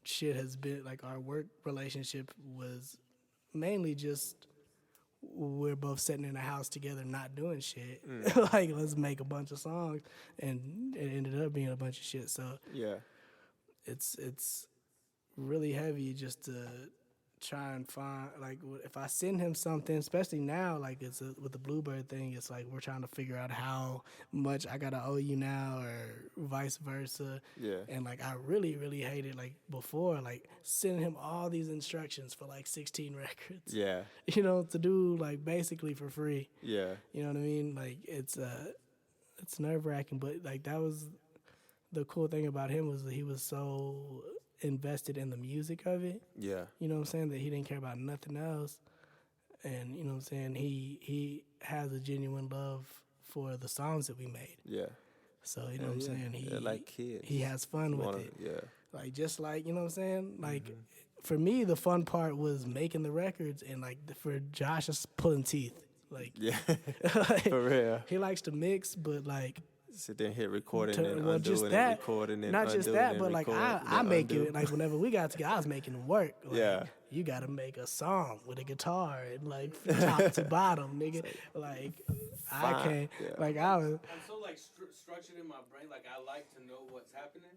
shit has been like our work relationship was mainly just we're both sitting in a house together not doing shit. Like let's make a bunch of songs, and it ended up being a bunch of shit. So Yeah. it's really heavy just to try and find, like, if I send him something, especially now, like with the Bluebird thing, it's like we're trying to figure out how much I gotta owe you now or vice versa. Yeah. And like I really, really hated like before, like sending him all these instructions for like 16 records. Yeah. You know, to do like basically for free. Yeah. You know what I mean? Like it's nerve wracking, but like that was the cool thing about him was that he was so invested in the music of it. Yeah. You know what I'm saying? That he didn't care about nothing else. And you know what I'm saying? He has a genuine love for the songs that we made. Yeah. So you know what I'm saying? They're like kids. He has fun with it. Yeah. Like just like, you know what I'm saying? Like for me the fun part was making the records, and like for Josh just pulling teeth. Like Yeah. like, For real. he likes to mix, but like Sit there and hit recording to- and well, undo just and that, recording and not undo just that, and but like record, I then make undo. it, like whenever we got together, I was making work. Like, Yeah. you got to make a song with a guitar and like from top to bottom, nigga. Like I Fine. can't, Yeah. like I was. I'm so like structured in my brain. Like I like to know what's happening,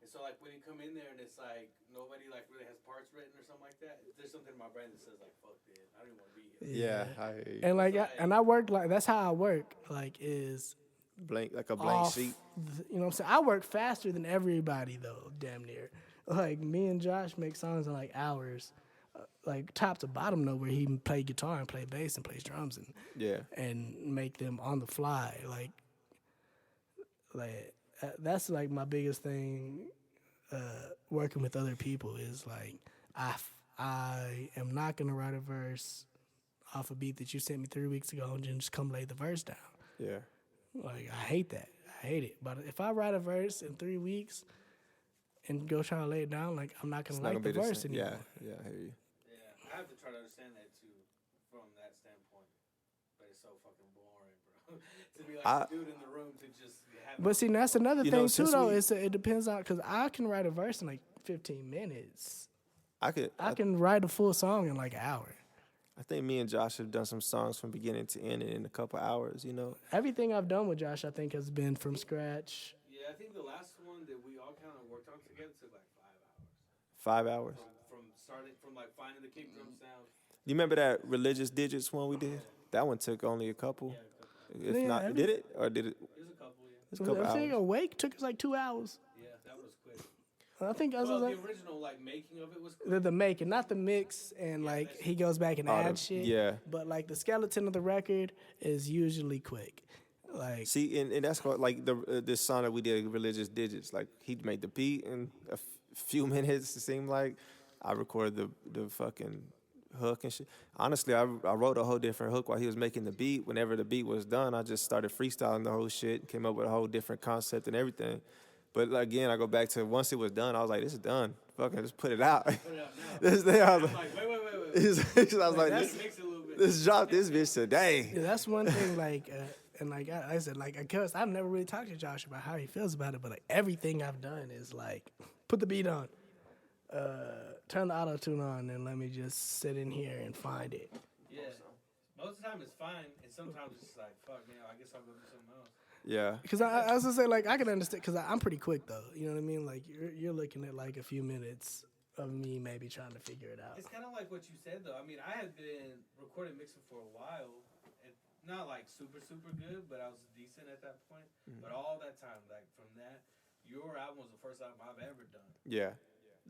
and so like when you come in there and it's like nobody like really has parts written or something like that. There's something in my brain that says like fuck this, I don't even want to be here. Yeah. I hear you. And like, I work like that's how I work. Like is Blank, like a blank off, sheet. you know what I'm saying? I work faster than everybody though, damn near. Like me and Josh make songs in like hours, like top to bottom though, where he can play guitar and play bass and plays drums Yeah. and make them on the fly. Like that's like my biggest thing. Working with other people is like I am not gonna write a verse off a beat that you sent me 3 weeks ago and just come lay the verse down. Yeah. Like I hate that. I hate it. But if I write a verse in 3 weeks and go try to lay it down, like I'm not gonna It's not like gonna the be verse same. anymore. Yeah. I hear you. Yeah, I have to try to understand that too, from that standpoint. But it's so fucking boring, bro. To be like the dude in the room to just have. But see, that's another You thing know, too, since though. we- It depends on, because I can write a verse in like 15 minutes. I can write a full song in like an hour. I think me and Josh have done some songs from beginning to end in a couple hours, you know. Everything I've done with Josh, I think, has been from scratch. Yeah, I think the last one that we all kind of worked on together took like 5 5 hours. hours. From starting from like finding the kick drum sound. You remember that Religious Digits one we did? That one took only a couple. If Yeah, not, did it? Or did it? It was a couple, yeah. It's a couple I think hours. Awake took us like 2 hours. Yeah, that was quick. I think Well, the original like making of it was quick. the making, not the mix, and like he goes back and adds shit. yeah. But like the skeleton of the record is usually quick. Like See, and that's what, like this song that we did, Religious Digits. Like he made the beat in a few minutes. It seemed like I recorded the fucking hook and shit. Honestly, I wrote a whole different hook while he was making the beat. Whenever the beat was done, I just started freestyling the whole shit. Came up with a whole different concept and everything. But again, I go back to once it was done, I was like, this is done. Fucking just put it out. Put it out now. This thing, I was I'm like, like, wait. I was like, Let's mix it a little bit. let's drop this bitch today. yeah, that's one thing. Like, and like I said, like I guess I've never really talked to Josh about how he feels about it, but like everything I've done is like put the beat on, turn the auto tune on, and let me just sit in here and find it. Yeah. Most of the time it's fine, and sometimes it's just like, fuck, man, I guess I'll go do something else. Yeah. Because I was gonna say, like, I can understand, because I'm pretty quick though. You know what I mean? Like you're looking at like a few minutes of me maybe trying to figure it out. It's kind of like what you said, though. I mean, I had been recording mixing for a while, and not like super good, but I was decent at that point. But all that time, like from that, your album was the first album I've ever done. Yeah.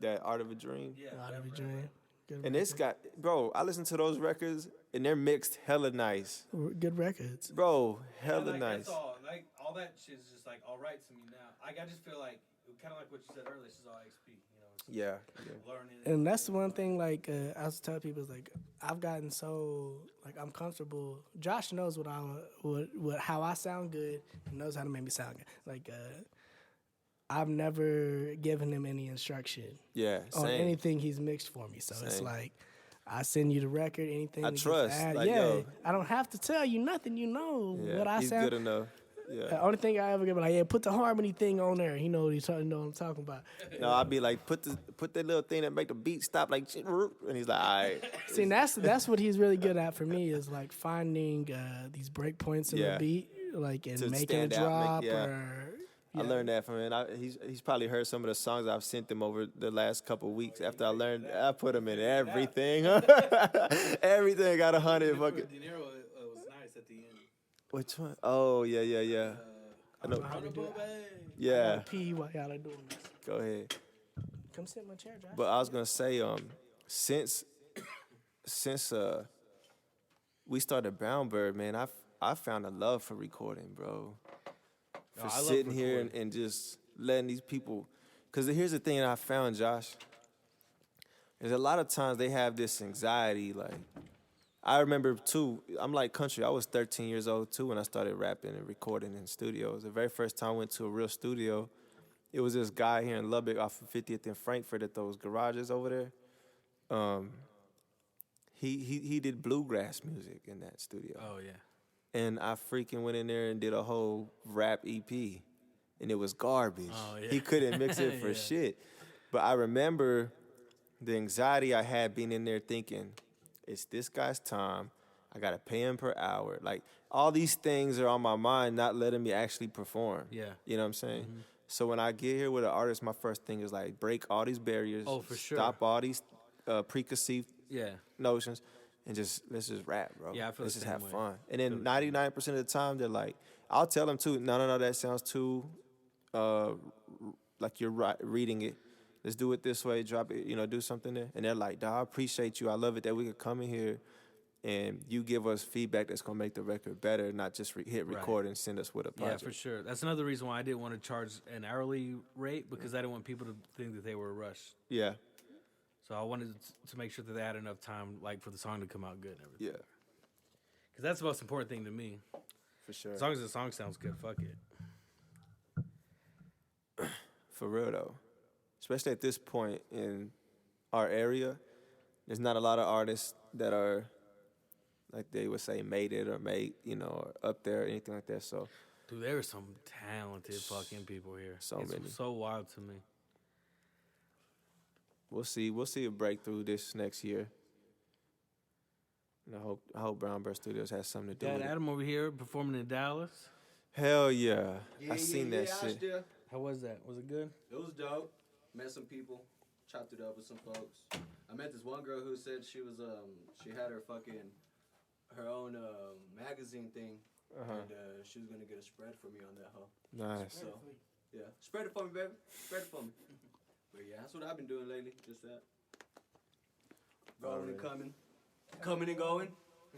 That Art of a Dream. Yeah, Out of a ever. dream. Good And it's got, bro, I listen to those records and they're mixed hella nice. good records. Bro, hella like, nice. That's all. Like all that shit is just like all right to me now. Like I just feel like kind of like what you said earlier. It's just all XP. You know. It's Yeah. learning. And that's the one thing, like, I was telling people, is like, I've gotten so, like, I'm comfortable. Josh knows how I sound good. He knows how to make me sound good. Like, I've never given him any instruction Yeah, on same. anything he's mixed for me. So it's Same. like, I send you the record, anything. I that gets trust, added. like, yeah, yo. I don't have to tell you nothing. You know Yeah, what I he's sound. good enough. The Yeah. only thing I ever get, like, yeah, put the harmony thing on there. He know what he's talking. Know what I'm talking about. No, I'd be like, put that little thing that make the beat stop, like, and he's like, all right. See, and that's what he's really good at for me, is like finding these break points in Yeah. the beat, like, and To making it stand out, drop yeah. or. I learned that from him. He's probably heard some of the songs I've sent him over the last couple of weeks. After I learned, I put him in everything. Everything got 100. Fucking. De Niro was nice at the end. Which one? Oh, yeah. I know. How we do it. Yeah. P while y'all are doing this. Go ahead. Come sit in my chair, Josh. But I was gonna say, since we started Brown Bird, man, I found a love for recording, bro. For I love sitting here recording. and just letting these people, because here's the thing that I found, Josh. Is a lot of times they have this anxiety. Like, I remember too. I'm like Kuntry. I was 13 years old too when I started rapping and recording in studios. The very first time I went to a real studio, it was this guy here in Lubbock off of 50th in Frankfurt at those garages over there. He did bluegrass music in that studio. Oh yeah. And I freaking went in there and did a whole rap EP, and it was garbage. Oh, yeah. He couldn't mix it for Yeah. shit. But I remember the anxiety I had being in there thinking, it's this guy's time. I got to pay him per hour. Like, all these things are on my mind, not letting me actually perform. Yeah. You know what I'm saying? So when I get here with an artist, my first thing is like, break all these barriers. Oh, for sure. Stop all these preconceived Yeah. notions. And let's just rap, bro. Yeah, I feel let's the just same have way. fun. And then 99% of the time, they're like, I'll tell them too, no, that sounds too, like you're reading it. Let's do it this way, drop it, do something there. And they're like, dawg, I appreciate you. I love it that we could come in here and you give us feedback that's going to make the record better, not just hit record and send us with a Yeah, project. for sure. That's another reason why I didn't want to charge an hourly rate, because I didn't want people to think that they were rushed. Yeah, So I wanted to make sure that they had enough time, like, for the song to come out good and everything. yeah, Because that's the most important thing to me. for sure. As long as the song sounds good, fuck it. For real, though. Especially at this point in our area, there's not a lot of artists that are, like they would say, made it or made, or up there or anything like that. So, Dude, there are some talented fucking people here. So it's many. so wild to me. we'll see. We'll see a breakthrough this next year. And I hope Brown Bird Studios has something to do Got with it. Adam over here performing in Dallas. Hell yeah. I seen that I shit. still- How was that? Was it good? It was dope. Met some people. Chopped it up with some folks. I met this one girl who said she was she had her own magazine thing, and she was gonna get a spread for me on that hoe. Nice. So yeah, spread it for me, baby. Spread it for me. But yeah, that's what I've been doing lately. Just that. Going and coming, coming and going.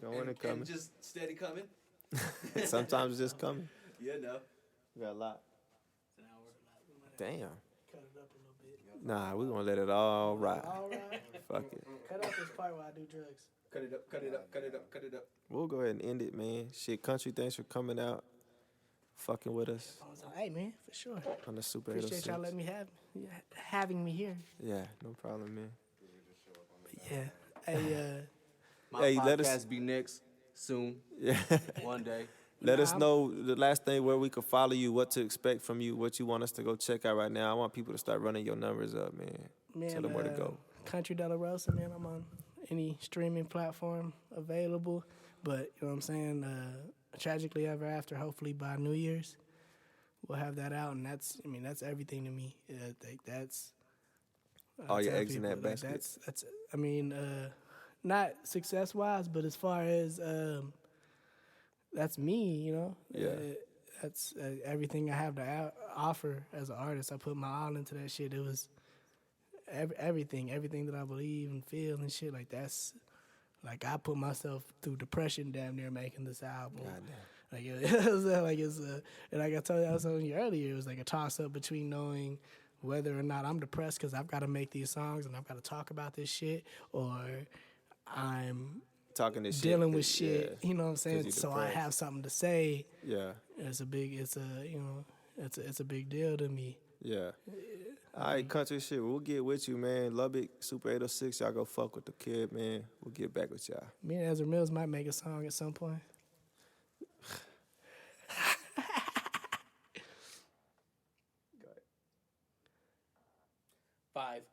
Going and coming. And just steady coming. Sometimes it's just coming. Yeah, no. We got a lot. Damn. Cut it up a little bit. Nah, we gonna let it all ride. All right. Fuck it. Cut out this part while I do drugs. Cut it up, cut it up, cut it up, cut it up. We'll go ahead and end it, man. Shit, Kuntry, thanks for coming out, fucking with us I was like, hey man, for sure. on the Super Appreciate 806. y'all letting me having me here. Yeah, no problem, man. But yeah. Hey, My Hey, podcast let us- be next soon, Yeah. one day. Let us know the last thing where we can follow you, what to expect from you, what you want us to go check out right now. I want people to start running your numbers up, man. Tell them where to go. Kuntry Dela Rosa, man. I'm on any streaming platform available. But, you know what I'm saying? Tragically Ever After, hopefully by New Year's, we'll have that out. And that's everything to me. That's all your eggs in that basket. That's not success-wise, but as far as that's me, you know? Yeah. That's everything I have to offer as an artist. I put my all into that shit. It was everything that I believe and feel and shit. Like, that's, like, I put myself through depression damn near making this album. Like, and like I told you, I was telling you earlier, it was like a toss-up between knowing whether or not I'm depressed because I've got to make these songs and I've got to talk about this shit, or I'm talking this dealing shit, with shit, yeah, you know what I'm saying? So I have something to say. Yeah. It's a big deal to me. Yeah. All right, Kuntry shit. We'll get with you, man. Lubbock, Super806. Y'all go fuck with the kid, man. We'll get back with y'all. Me and Ezra Mills might make a song at some point. Five.